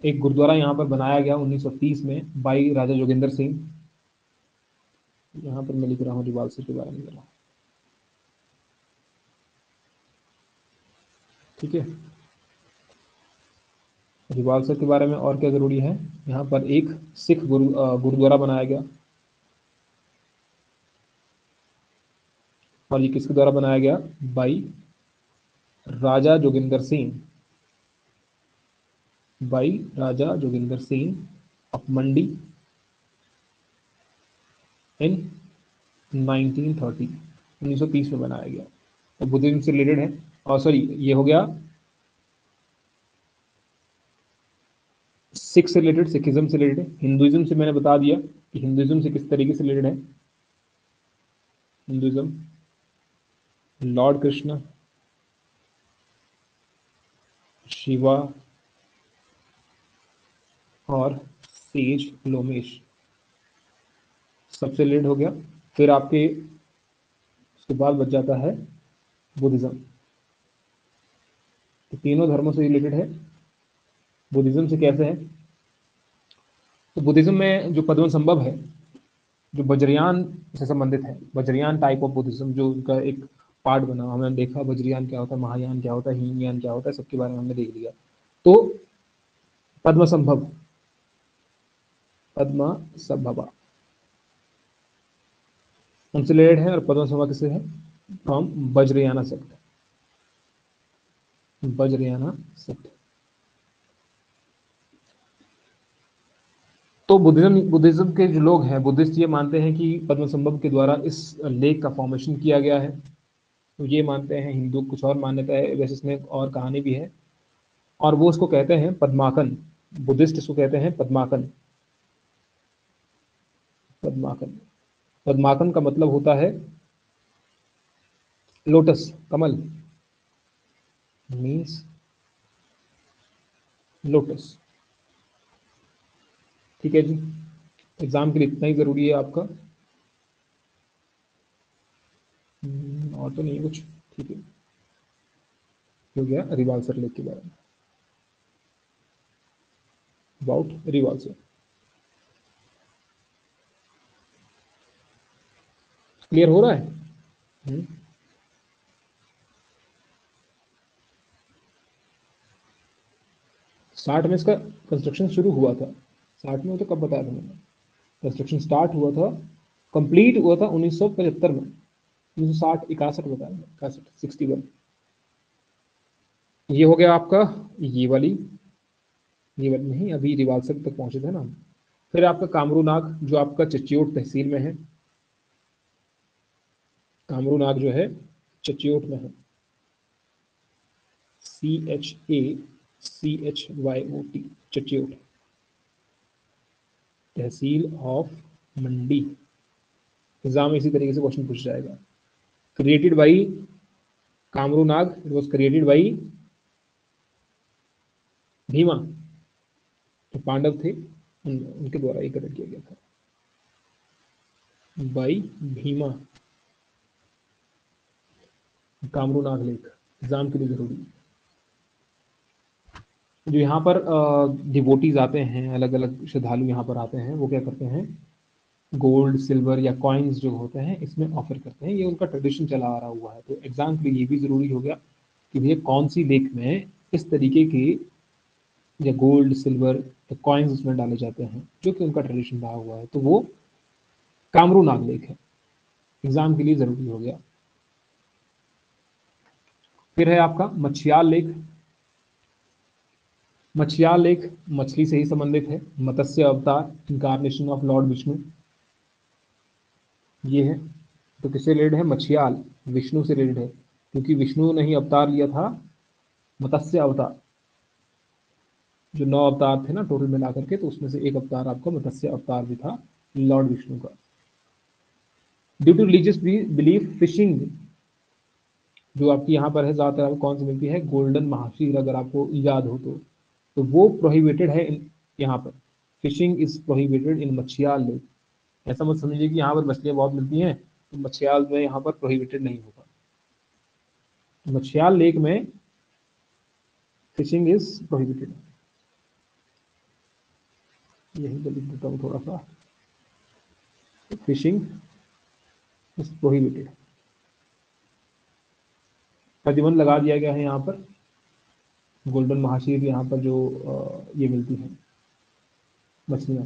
एक गुरुद्वारा यहाँ पर बनाया गया 1930 में बाई राजा जोगिंदर सिंह। यहाँ पर मैं लिख रहा हूँ रिवाल्सर के बारे में जरा। ठीक है, रिवाल्सर के बारे में और क्या जरूरी है, यहाँ पर एक सिख गुरुद्वारा बनाया गया, और ये किसके द्वारा बनाया गया, by Raja Joginder Singh, by Raja Joginder Singh of Mandi in 1930, 1930 में बनाया गया। तो बुद्धिज्म से रिलेटेड है, और सॉरी ये हो गया सिख से रिलेटेड, सिखिज्म से रिलेटेड। हिंदुइज्म से मैंने बता दिया कि हिंदुइज्म से किस तरीके से रिलेटेड है। हिंदुइज्म लॉर्ड कृष्ण, शिवा और सेज लोमेश सबसे रिलेटेड हो गया। फिर आपके उसके बाद बच जाता है बुद्धिज्म, तो तीनों धर्मों से रिलेटेड है। बुद्धिज्म से कैसे है, तो बुद्धिज्म में जो पद्म संभव है, जो वज्रयान से संबंधित है, वज्रयान टाइप ऑफ बुद्धिज्म, जो उनका एक पार्ट बना, हमने देखा वज्रयान क्या होता है, महायान क्या होता है, हीनयान क्या होता है, सबके बारे में हमने देख लिया। तो पद्म संभव, पद्मा संभवा उनसे रिलेटेड है, और पद्म संभव किससे है, from Vajrayana sect, Vajrayana sect. तो बुद्धिज्म के जो लोग हैं, बुद्धिस्ट, ये मानते हैं कि पद्म संभव के द्वारा इस लेक का फॉर्मेशन किया गया है, तो ये मानते हैं। हिंदू कुछ और मान्यता है, वैसे इसमें और कहानी भी है, और वो उसको कहते हैं पद्माकन, बुद्धिस्ट इसको कहते हैं पद्माकन। पद्माकन, पद्माकन का मतलब होता है लोटस, कमल, मीन्स लोटस। ठीक है जी, एग्जाम के लिए इतना ही जरूरी है आपका, और तो नहीं कुछ। ठीक है, हो गया रिवाल्सर लेक के बारे में, अबाउट रिवाल्सर। क्लियर हो रहा है? 60 में इसका कंस्ट्रक्शन शुरू हुआ था, 60 में, तो कब बताया था मैंने, कंस्ट्रक्शन स्टार्ट हुआ था, कंप्लीट हुआ था 1975 में, 1960, 61 बताया, 61, 61। ये हो गया आपका, ये वाली नहीं, अभी रिवाल्सर तक पहुंचे थे ना हम। फिर आपका कामरू नाग, जो आपका चच्योट तहसील में है, कामरू नाग जो है चच्योट में है, CHACHYOT, Chachyot, tehsil of Mandi. Exam इसी तरीके से क्वेश्चन पूछ जाएगा। Created by Kamru Nag, it was created by Bhima, जो पांडव थे उनके द्वारा ये क्रिएट किया गया था, by Bhima. Kamru Nag lake exam के लिए जरूरी है। जो यहाँ पर डिवोटीज आते हैं, अलग अलग श्रद्धालु यहाँ पर आते हैं, वो क्या करते हैं, गोल्ड सिल्वर या कॉइन्स जो होते हैं इसमें ऑफर करते हैं। ये उनका ट्रेडिशन चला आ रहा हुआ है। तो एग्जाम के लिए ये भी जरूरी हो गया कि भैया कौन सी लेक में इस तरीके के या गोल्ड सिल्वर या कॉइन्स उसमें डाले जाते हैं, जो कि उनका ट्रेडिशन रहा हुआ है। तो वो कामरू नाग लेक है, एग्जाम के लिए जरूरी हो गया। फिर है आपका मछियाल लेक। मछियाल लेक मछली से ही संबंधित है, मत्स्य अवतार, इनकारनेशन ऑफ लॉर्ड विष्णु ये है। तो किससे रिलेटेड है? मछियाल विष्णु से रिलेटेड है, क्योंकि विष्णु ने ही अवतार लिया था मत्स्य अवतार। जो 9 अवतार थे ना टोटल मिला करके, तो उसमें से एक अवतार आपका मत्स्य अवतार भी था लॉर्ड विष्णु का। Due to religious belief fishing जो आपकी यहाँ पर है ज्यादातर आपको कौन सी मिलती है? गोल्डन महाशीर, अगर आपको याद हो तो वो प्रोहिबिटेड है यहाँ पर। Fishing is prohibited in Machhiyal lake. ऐसा मत समझिए कि यहाँ पर मछलियां बहुत मिलती हैं तो मछियाल में यहाँ पर प्रोहिबिटेड नहीं होगा। मछियाल लेक में फिशिंग इज प्रोहिबिटेड। यही तो लिख देता हूँ थोड़ा सा, फिशिंग इज प्रोहिबिटेड, प्रतिबंध लगा दिया गया है यहाँ पर। गोल्डन महाशीर यहाँ पर जो ये मिलती है मछलियाँ।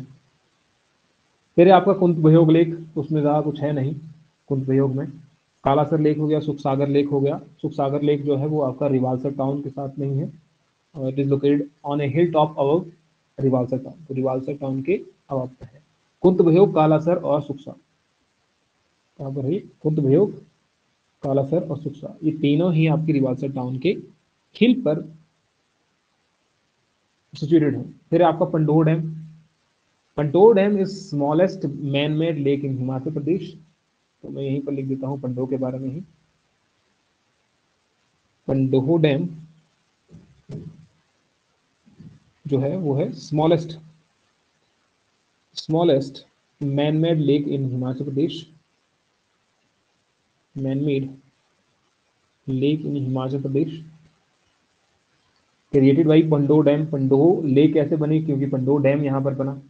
फिर आपका कुंतभयोग लेक, उसमें ज़्यादा कुछ है नहीं कुंतभयोग में। कालासर लेक हो गया, सुख सागर लेक हो गया। सुख सागर लेक जो है वो आपका रिवालसर टाउन के साथ नहीं है, और it is located on A hill top above Rewalsar town. तो रिवालसर टाउन के अबव पे है कुंतभयोग, कालासर और सुखसा। कहाँ पर है? कुंतभयोग, कालासर और सुखसा, ये तीनों ही आपकी रिवालसर टाउन के हिल पर सिचुएटेड है। फिर आपका Pandoh dam. Pandoh dam is smallest man made lake in Himachal Pradesh. तो मैं यहीं पर लिख देता हूँ पंडोह के बारे में ही। पंडोह डैम जो है वो है smallest man made lake in Himachal Pradesh. Man made lake in Himachal Pradesh created by Pandoh dam. Pandoh lake कैसे बनी? क्योंकि पंडोह डैम यहाँ पर बना।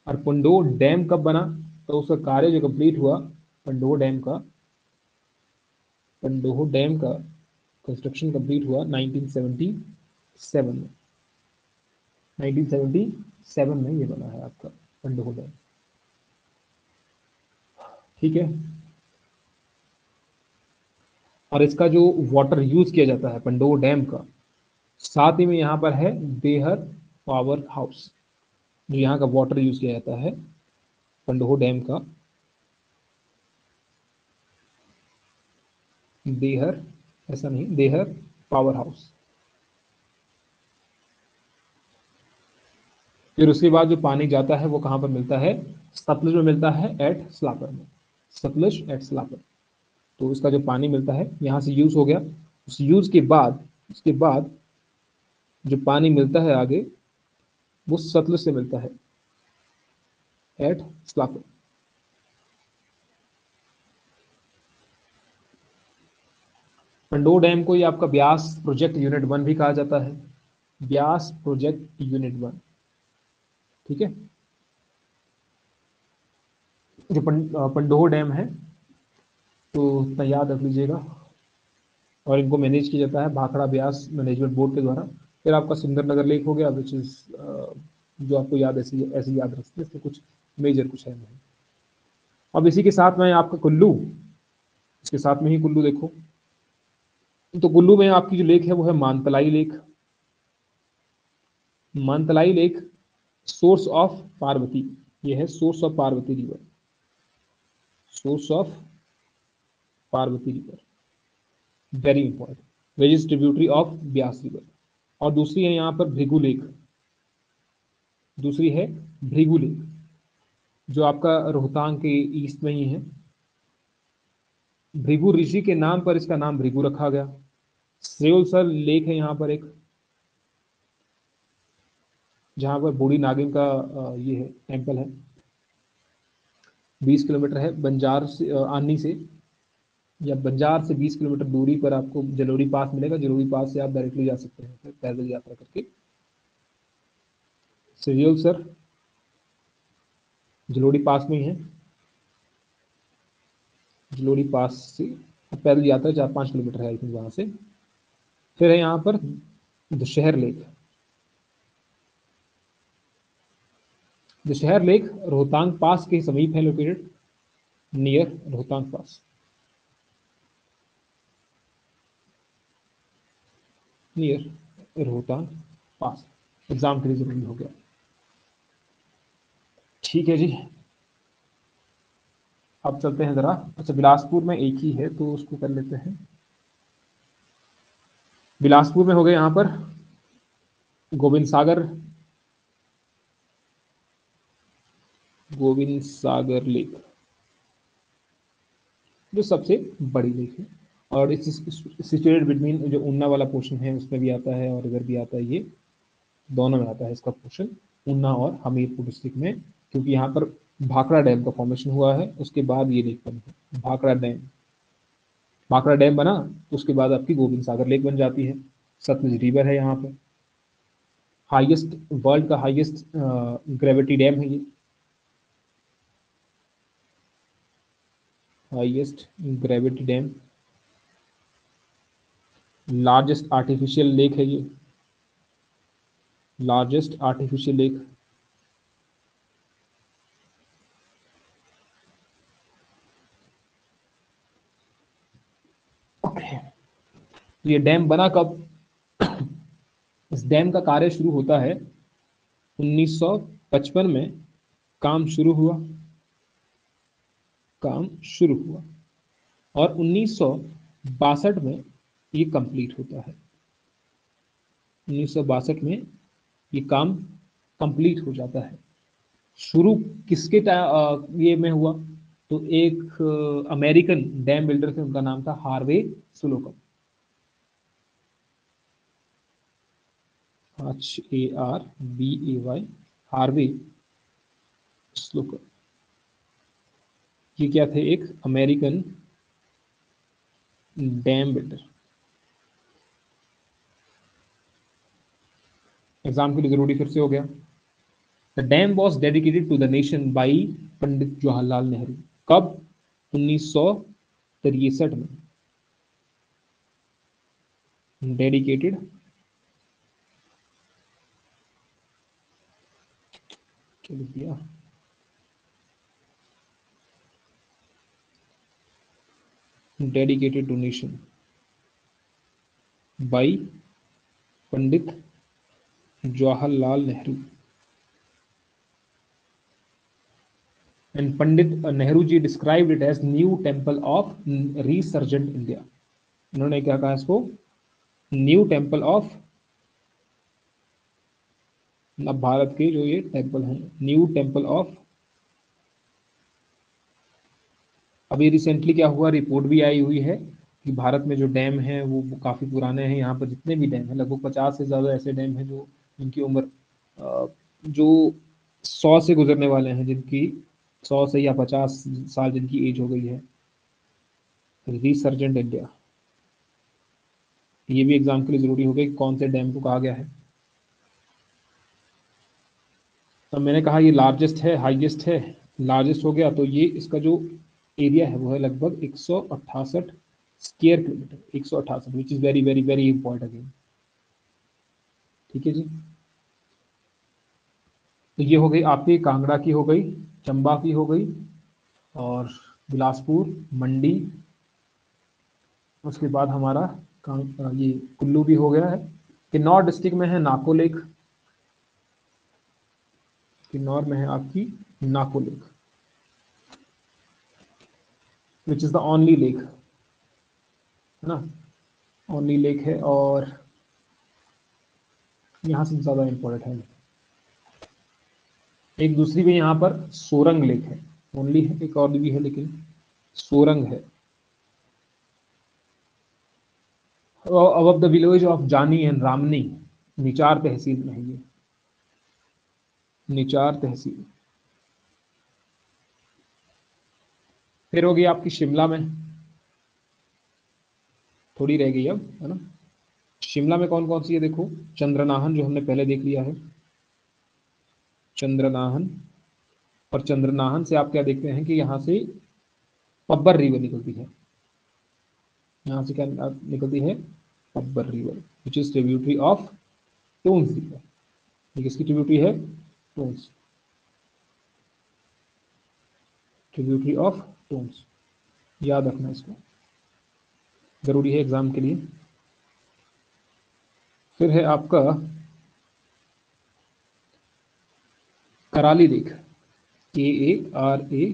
और पंडोह डैम कब बना? तो उसका कार्य जो कंप्लीट हुआ पंडोह डैम का कंस्ट्रक्शन कंप्लीट हुआ 1977 में। 1977 में ये बना है आपका पंडोह डैम। ठीक है। और इसका जो वाटर यूज किया जाता है पंडोह डैम का, साथ ही में यहाँ पर है बेहर पावर हाउस, जो यहाँ का वाटर यूज किया जाता है पंडोह डैम का। देहर, ऐसा नहीं, देहर पावर हाउस। फिर उसके बाद जो पानी जाता है वो कहाँ पर मिलता है? सतलुज में मिलता है, एट स्लापर में। सतलुज एट स्लापर। तो इसका जो पानी मिलता है यहाँ से यूज हो गया। उस यूज के बाद उसके बाद जो पानी मिलता है आगे वो सतलुज से मिलता है, एट स्लापर। पंडोह डैम को ये आपका ब्यास प्रोजेक्ट यूनिट 1 भी कहा जाता है। Beas project unit 1। ठीक है। जो पंडोह डैम है तो इतना याद रख लीजिएगा। और इनको मैनेज किया जाता है भाखड़ा ब्यास मैनेजमेंट बोर्ड के द्वारा। फिर आपका सुंदरनगर लेक हो गया, विच इज जो आपको याद ऐसे ऐसे याद रख सकते हैं, इसमें कुछ मेजर कुछ है नहीं। अब इसी के साथ में आपका कुल्लू, इसके साथ में ही कुल्लू देखो। तो कुल्लू में आपकी जो लेक है वो है Mantalai lake. Mantalai lake source of Parvati, ये है source of Parvati river. Source of Parvati river, very important, which is tributary of Beas river. और दूसरी है यहाँ पर भृगु लेक। दूसरी है भृगु लेक, जो आपका रोहतांग के ईस्ट में ही है। भृगु ऋषि के नाम पर इसका नाम भृगु रखा गया। श्रेयोलसर लेक है यहाँ पर एक, जहां पर बूढ़ी नागिन का ये है टेम्पल है। 20 किलोमीटर है बंजार से, आनी से, या बंजार से 20 किलोमीटर दूरी पर आपको जलोरी पास मिलेगा। जलोरी पास से आप डायरेक्टली जा सकते हैं पैदल यात्रा करके सिरियल सर, जलोड़ी पास में ही है। जलोड़ी पास से पैदल जाता है, 4-5 किलोमीटर है आई थिंक वहां से। फिर है यहाँ पर दशहर लेक। दशहर लेक रोहतांग पास के समीप है लोकेटेड, नियर रोहतांग पास, नियर रोहतांग पास। एग्जाम के लिए जरूरी हो गया। ठीक है जी, अब चलते हैं जरा। अच्छा, बिलासपुर में एक ही है तो उसको कर लेते हैं। बिलासपुर में हो गए यहाँ पर गोविंद सागर, गोविंद सागर लेक, जो सबसे बड़ी लेक है। और इस सिचुएटेड बिटवीन, जो ऊना वाला पोर्शन है उसमें भी आता है और इधर भी आता है, ये दोनों में आता है इसका पोर्शन, ऊना और हमीरपुर डिस्ट्रिक्ट में। क्योंकि यहाँ पर भाखड़ा डैम का फॉर्मेशन हुआ है, उसके बाद ये लेक बनी है। भाखड़ा डैम बना तो उसके बाद आपकी गोविंद सागर लेक बन जाती है। सतलुज रिवर है यहाँ पे। हाईएस्ट, वर्ल्ड का हाईएस्ट ग्रेविटी डैम है ये, highest gravity dam. Largest artificial lake है ये, लार्जेस्ट आर्टिफिशियल लेक। ये डैम बना कब? इस डैम का कार्य शुरू होता है 1955 में। काम शुरू हुआ, काम शुरू हुआ और 1962 में ये कंप्लीट होता है। 1962 में ये काम कंप्लीट हो जाता है। शुरू किसके ये में हुआ? तो एक अमेरिकन डैम बिल्डर थे, उनका नाम था Harvey Slocum. HARVEY, Harvey Slocum. ये क्या थे? एक अमेरिकन डैम बिल्डर। एग्जाम के लिए जरूरी फिर से हो गया। The dam was dedicated to the nation by Pandit Jawaharlal Nehru. कब? 1963 में। डेडिकेटेड, क्या लिख दिया? Dedicated donation by Pandit Jawaharlal Nehru. And Pandit Nehru ji described it as new temple of resurgent India. इन्होंने क्या कहा इसको? न्यू टेम्पल ऑफ नव भारत के जो ये टेम्पल हैं, न्यू टेम्पल ऑफ। अभी रिसेंटली क्या हुआ, रिपोर्ट भी आई हुई है कि भारत में जो डैम है वो काफी पुराने हैं। यहाँ पर जितने भी डैम हैं, लगभग 50 से ज्यादा ऐसे डैम हैं जो, जिनकी उम्र जो 100 से गुजरने वाले हैं, जिनकी 100 से या 50 साल जिनकी एज हो गई है। रिसर्जेंट इंडिया, ये भी एग्जाम के लिए जरूरी हो गया कि कौन से डैम को कहा गया है। तो मैंने कहा ये लार्जेस्ट है, हाईएस्ट है। लार्जेस्ट हो गया तो ये इसका जो एरिया है वो है लगभग 168 square kilometre. 168, which is very very very important again. ठीक है जी, तो ये हो गई आपकी कांगड़ा की, हो गई चंबा की, हो गई और बिलासपुर, मंडी। उसके बाद हमारा ये कुल्लू भी हो गया है। किन्नौर डिस्ट्रिक्ट में है नाको लेक। किन्नौर में है आपकी Nako lake, which is the only lake, है ना, ओनली लेक है। और यहाँ से ज्यादा इंपॉर्टेंट है। एक दूसरी भी यहाँ पर सोरंग लेक है, ओनली है, एक और भी है लेकिन सोरंग है। अबव द विलेज ऑफ जानी एंड रामनी, निचार तहसील में है ये, निचार तहसील। फिर होगी आपकी शिमला में, थोड़ी रह गई अब, है ना। शिमला में कौन कौन सी है देखो, चंद्रनाहन जो हमने पहले देख लिया है, चंद्रनाहन, और चंद्रनाहन से आप क्या देखते हैं कि यहाँ से पब्बर रिवर निकलती है। यहाँ से क्या निकलती है? Pabbar river, which is tributary of Tons river. ये किसकी ट्रिब्यूटरी है? Tons, tributary of Tons. याद रखना, इसको जरूरी है एग्जाम के लिए। फिर है आपका कराली लेक, KARALI,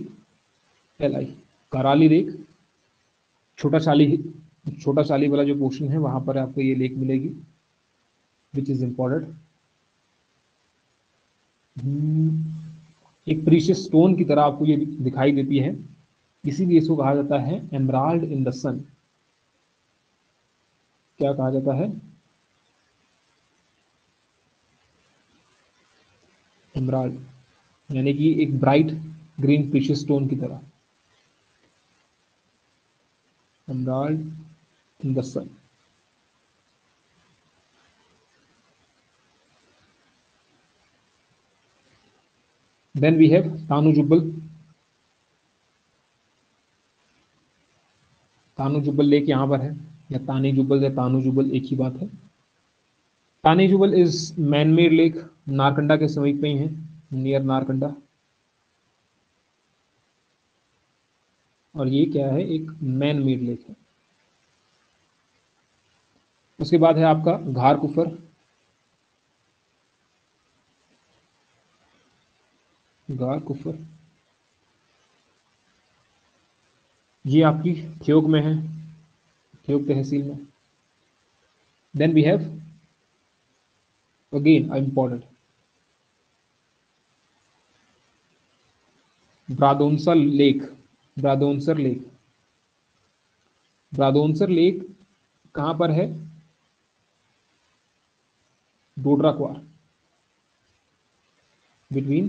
कराली लेक। छोटा चाली, छोटा चाली वाला जो पोर्शन है वहां पर आपको ये लेक मिलेगी, विच इज इम्पोर्टेंट। एक प्रीशियस स्टोन की तरह आपको ये दिखाई देती है, इसीलिए इसको कहा जाता है एमराल्ड इन द सन। क्या कहा जाता है? एमराल्ड, यानी कि एक ब्राइट ग्रीन प्रीशियस स्टोन की तरह, emerald in the sun. Then we have Tanu Jubbal. Tanu Jubbal lake यहां पर है, या तानी जुब्बल या तानू जुब्बल एक ही बात है। तानी Jubbal is man made lake, Narkanda के समीप में ही है, नियर नारकंडा। और ये क्या है? एक मैन मेड लेक है। उसके बाद है आपका घार कुफर। घार कुफर ये आपकी ठियोग में है, ठियोग तहसील में। Then we have again important Bradonsar lake. Bradonsar lake, Bradonsar lake कहां पर है? Dodra Kwar, between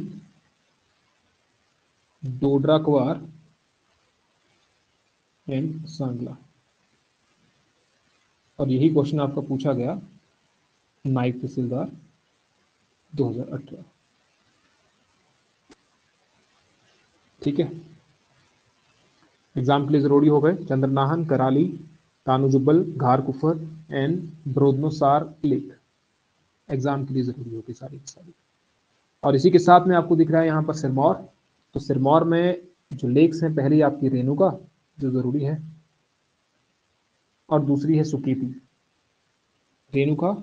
Dodra Kwar and Sangla. और यही क्वेश्चन आपका पूछा गया नायब तहसीलदार 2018। ठीक है, एग्जाम के लिए जरूरी हो गए चंद्रनाहन, कराली, तानुजुब्बल, घार कुफर एंड ब्रोदनोसार लेक। एग्जाम के लिए जरूरी होगी सारी की सारी। और इसी के साथ में आपको दिख रहा है यहाँ पर सिरमौर। तो सिरमौर में जो लेक्स हैं, पहली आपकी रेणुका जो जरूरी है, और दूसरी है सुकेती। रेणुका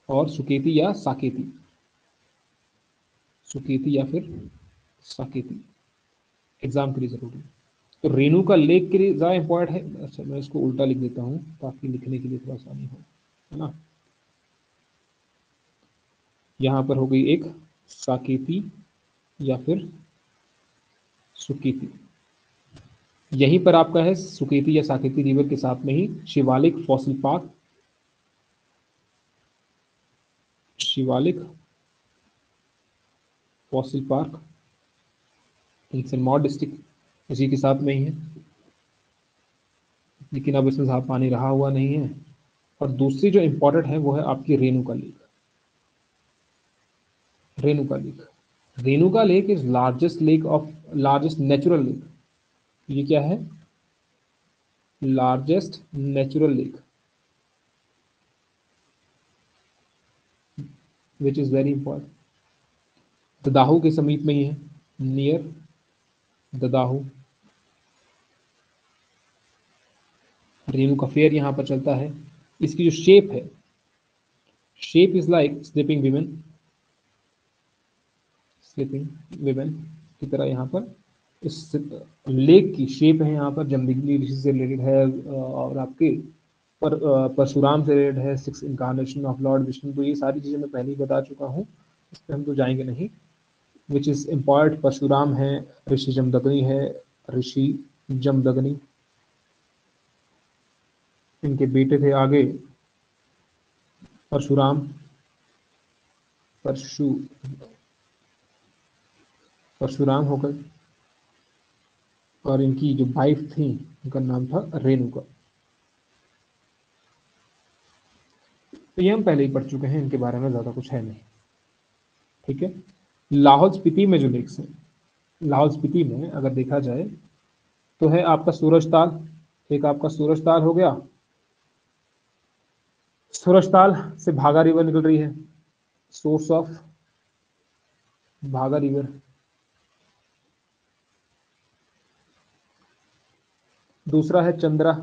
और सुकेती या साकेती, सुकेती या फिर साकेती, एग्जाम के लिए जरूरी है। तो रेणुका लेक के लिए ज्यादा इंपॉर्टेंट है। अच्छा, मैं इसको उल्टा लिख देता हूँ ताकि लिखने के लिए थोड़ा आसानी हो, है ना। यहाँ पर हो गई एक साकेती या फिर सुकेती। यहीं पर आपका है सुकेती या साकेती रिवर के साथ में ही Shivalik fossil park, Shivalik fossil park in Sirmaur district इसी के साथ में ही है, लेकिन अब इसमें साफ पानी रहा हुआ नहीं है। और दूसरी जो इंपॉर्टेंट है वो है आपकी Renuka lake. Renuka lake, Renuka lake is largest lake of, largest natural lake. ये क्या है? Largest natural lake, which is very important. Dadahu के समीप में ही है, नियर ददाहू। रेणुका फेयर यहाँ पर चलता है। इसकी जो शेप है, shape is like sleeping women, sleeping women की तरह यहाँ पर इस लेक की शेप है। यहाँ पर जमदग्नि ऋषि से रिलेटेड है, और आपके परशुराम से रिलेटेड है, 6 इनकारनेशन ऑफ लॉर्ड विष्णु। तो ये सारी चीजें मैं पहले ही बता चुका हूँ, इस पर हम तो जाएंगे नहीं। विच इज इम्पॉर्टेंट, परशुराम है, ऋषि जमदग्नि है, ऋषि जमदग्नि, इनके बेटे थे आगे परशुराम, परशुराम हो गए, और इनकी जो वाइफ थी उनका नाम था रेणुका। तो ये हम पहले ही पढ़ चुके हैं, इनके बारे में ज्यादा कुछ है नहीं। ठीक है, लाहौल स्पीति में जो लेक्स हैं, लाहौल स्पीति में अगर देखा जाए तो है आपका सूरज ताल, एक आपका सूरज ताल हो गया, सूरज ताल से भागा रिवर निकल रही है, सोर्स ऑफ भागा रिवर। दूसरा है चंद्रा,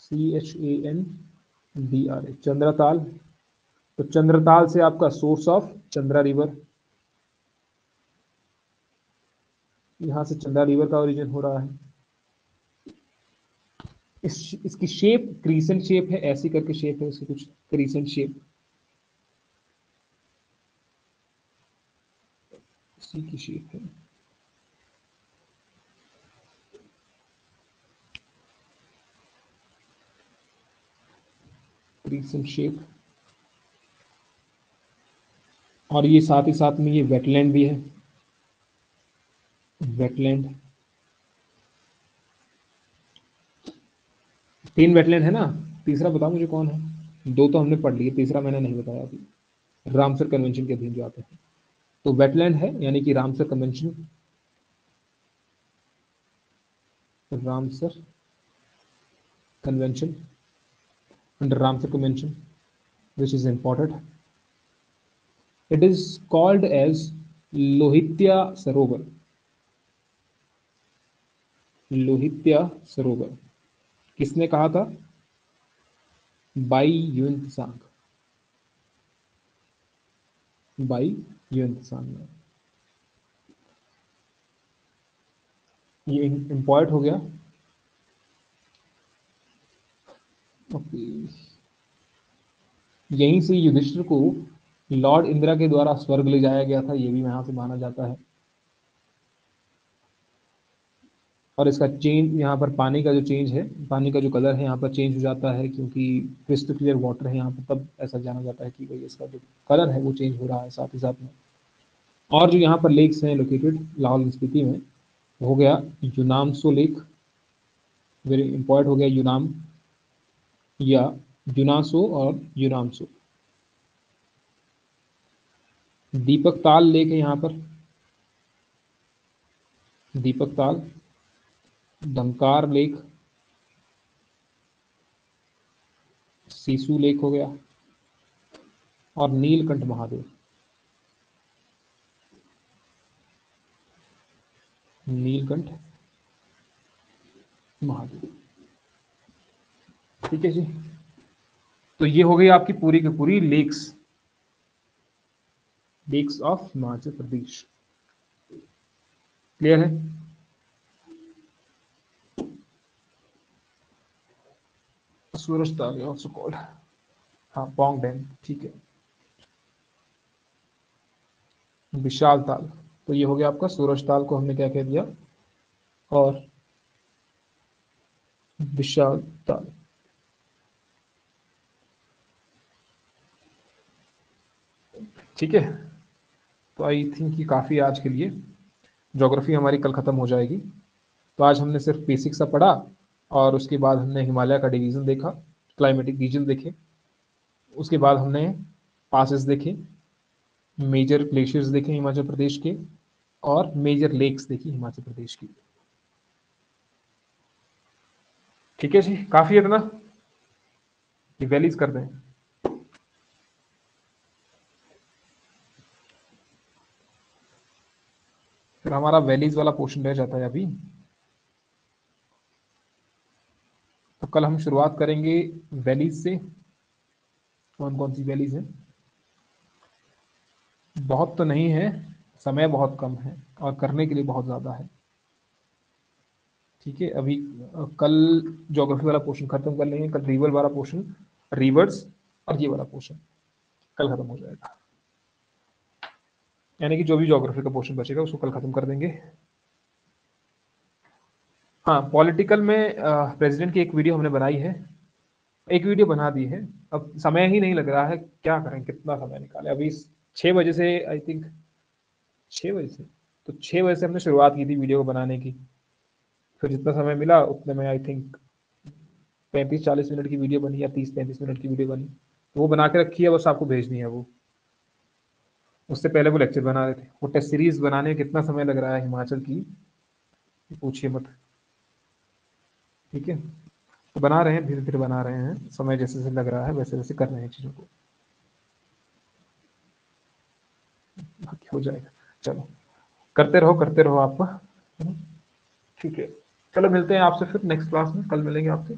CHANDRA, चंद्रा ताल। तो चंद्रताल से आपका सोर्स ऑफ चंद्रा रिवर, यहां से चंद्रा रिवर का ओरिजिन हो रहा है। इसकी शेप क्रीसेंट शेप है, ऐसी करके शेप है इसकी, कुछ क्रीसेंट शेप, इसी की शेप है। Crescent shape. और ये साथ ही साथ में ये वेटलैंड भी है, वेटलैंड। 3 वेटलैंड है ना, तीसरा बताओ मुझे कौन है। 2 तो हमने पढ़ लिए, तीसरा मैंने नहीं बताया अभी, रामसर कन्वेंशन के अधीन जो आते हैं। तो वेटलैंड है यानी कि Ramsar convention, Ramsar convention, under Ramsar convention which is imported. It is called as लोहित्या सरोवर, लोहित्या सरोवर। किसने कहा था? बाई युनत्सांग, बाई युनत्सांग ने। ये इंपोर्ट हो गया। ओके, यहीं से युधिष्ठिर को लॉर्ड इंदिरा के द्वारा स्वर्ग ले जाया गया था, ये भी यहां से माना जाता है। और इसका चेंज यहाँ पर, पानी का जो चेंज है, पानी का जो कलर है यहाँ पर चेंज हो जाता है, क्योंकि क्रिस्टल क्लियर वाटर है यहाँ पर, तब ऐसा जाना जाता है कि भाई इसका जो कलर है वो चेंज हो रहा है साथ ही साथ में। और जो यहाँ पर लेक्स हैं लोकेटेड लाहौल स्पीति में, हो गया यूनामसो लेक, वेरी इंपॉर्टेंट हो गया यूनाम या यूनासो और यूनामसो। दीपक ताल लेक है यहाँ पर, दीपक ताल। धंकार लेक, सीसू लेक हो गया, और नीलकंठ महादेव, नीलकंठ महादेव। ठीक है जी, तो ये हो गई आपकी पूरी की पूरी lakes, lakes of Himachal Pradesh. Clear है? सूरज ताल ऑल्सो कॉल्ड, हाँ पोंग डैम, ठीक है। विशाल ताल, तो ये हो गया आपका सूरज ताल को हमने क्या कह दिया, और विशाल ताल। ठीक है, तो आई थिंक ये काफ़ी आज के लिए। ज्योग्राफी हमारी कल ख़त्म हो जाएगी। तो आज हमने सिर्फ बेसिक सा पढ़ा, और उसके बाद हमने हिमालय का डिवीज़न देखा, क्लाइमेटिक रीजन देखे, उसके बाद हमने पासेस देखे, मेजर ग्लेशियर्स देखे हिमाचल प्रदेश के, और मेजर लेक्स देखी हिमाचल प्रदेश की। ठीक है जी, काफ़ी है इतना, ये वैलीज कर दें। फिर हमारा वैलीज वाला पोर्शन रह जाता है अभी। तो कल हम शुरुआत करेंगे वैलीज से। कौन कौन सी वैलीज हैं? बहुत तो नहीं है, समय बहुत कम है और करने के लिए बहुत ज़्यादा है। ठीक है, अभी कल ज्योग्राफी वाला पोर्शन खत्म कर लेंगे, कल रिवर वाला पोर्शन, रिवर्स और ये वाला पोर्शन कल खत्म हो जाएगा। यानी कि जो भी ज्योग्राफी का पोर्शन बचेगा उसको कल खत्म कर देंगे। हाँ, पॉलिटिकल में प्रेसिडेंट की एक वीडियो हमने बनाई है, एक वीडियो बना दी है। अब समय ही नहीं लग रहा है, क्या करें, कितना समय निकाले। अभी 6 बजे से, आई थिंक 6 बजे से, तो 6 बजे से हमने शुरुआत की थी वीडियो को बनाने की। फिर जितना समय मिला उतने में आई थिंक 35-40 मिनट की वीडियो बनी, या 30-35 मिनट की वीडियो बनी, तो वो बना के रखी है, बस आपको भेजनी है वो। उससे पहले वो लेक्चर बना रहे थे। वो टेस्ट सीरीज बनाने में कितना समय लग रहा है हिमाचल की, पूछिए मत। ठीक है, तो बना रहे हैं, धीरे धीरे बना रहे हैं, समय जैसे जैसे लग रहा है वैसे वैसे कर रहे हैं चीजों को, बाकी हो जाएगा। चलो, करते रहो आप। ठीक है, चलो मिलते हैं आपसे फिर नेक्स्ट क्लास में, कल मिलेंगे आपसे।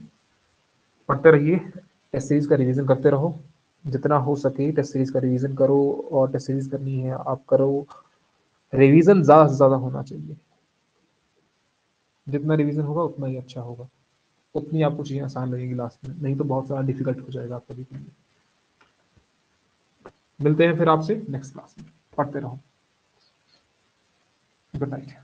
पढ़ते रहिए, टेस्ट सीरीज का रिवीजन करते रहो, जितना हो सके टेस्ट सीरीज का रिवीजन करो। और टेस्ट सीरीज करनी है आप करो, रिवीजन ज्यादा से ज्यादा होना चाहिए। जितना रिवीजन होगा उतना ही अच्छा होगा, उतनी आपको चीजें आसान लगेगी लास्ट में, नहीं तो बहुत सारा डिफिकल्ट हो जाएगा आपको भी के लिए। मिलते हैं फिर आपसे नेक्स्ट क्लास में, पढ़ते रहो। Good night.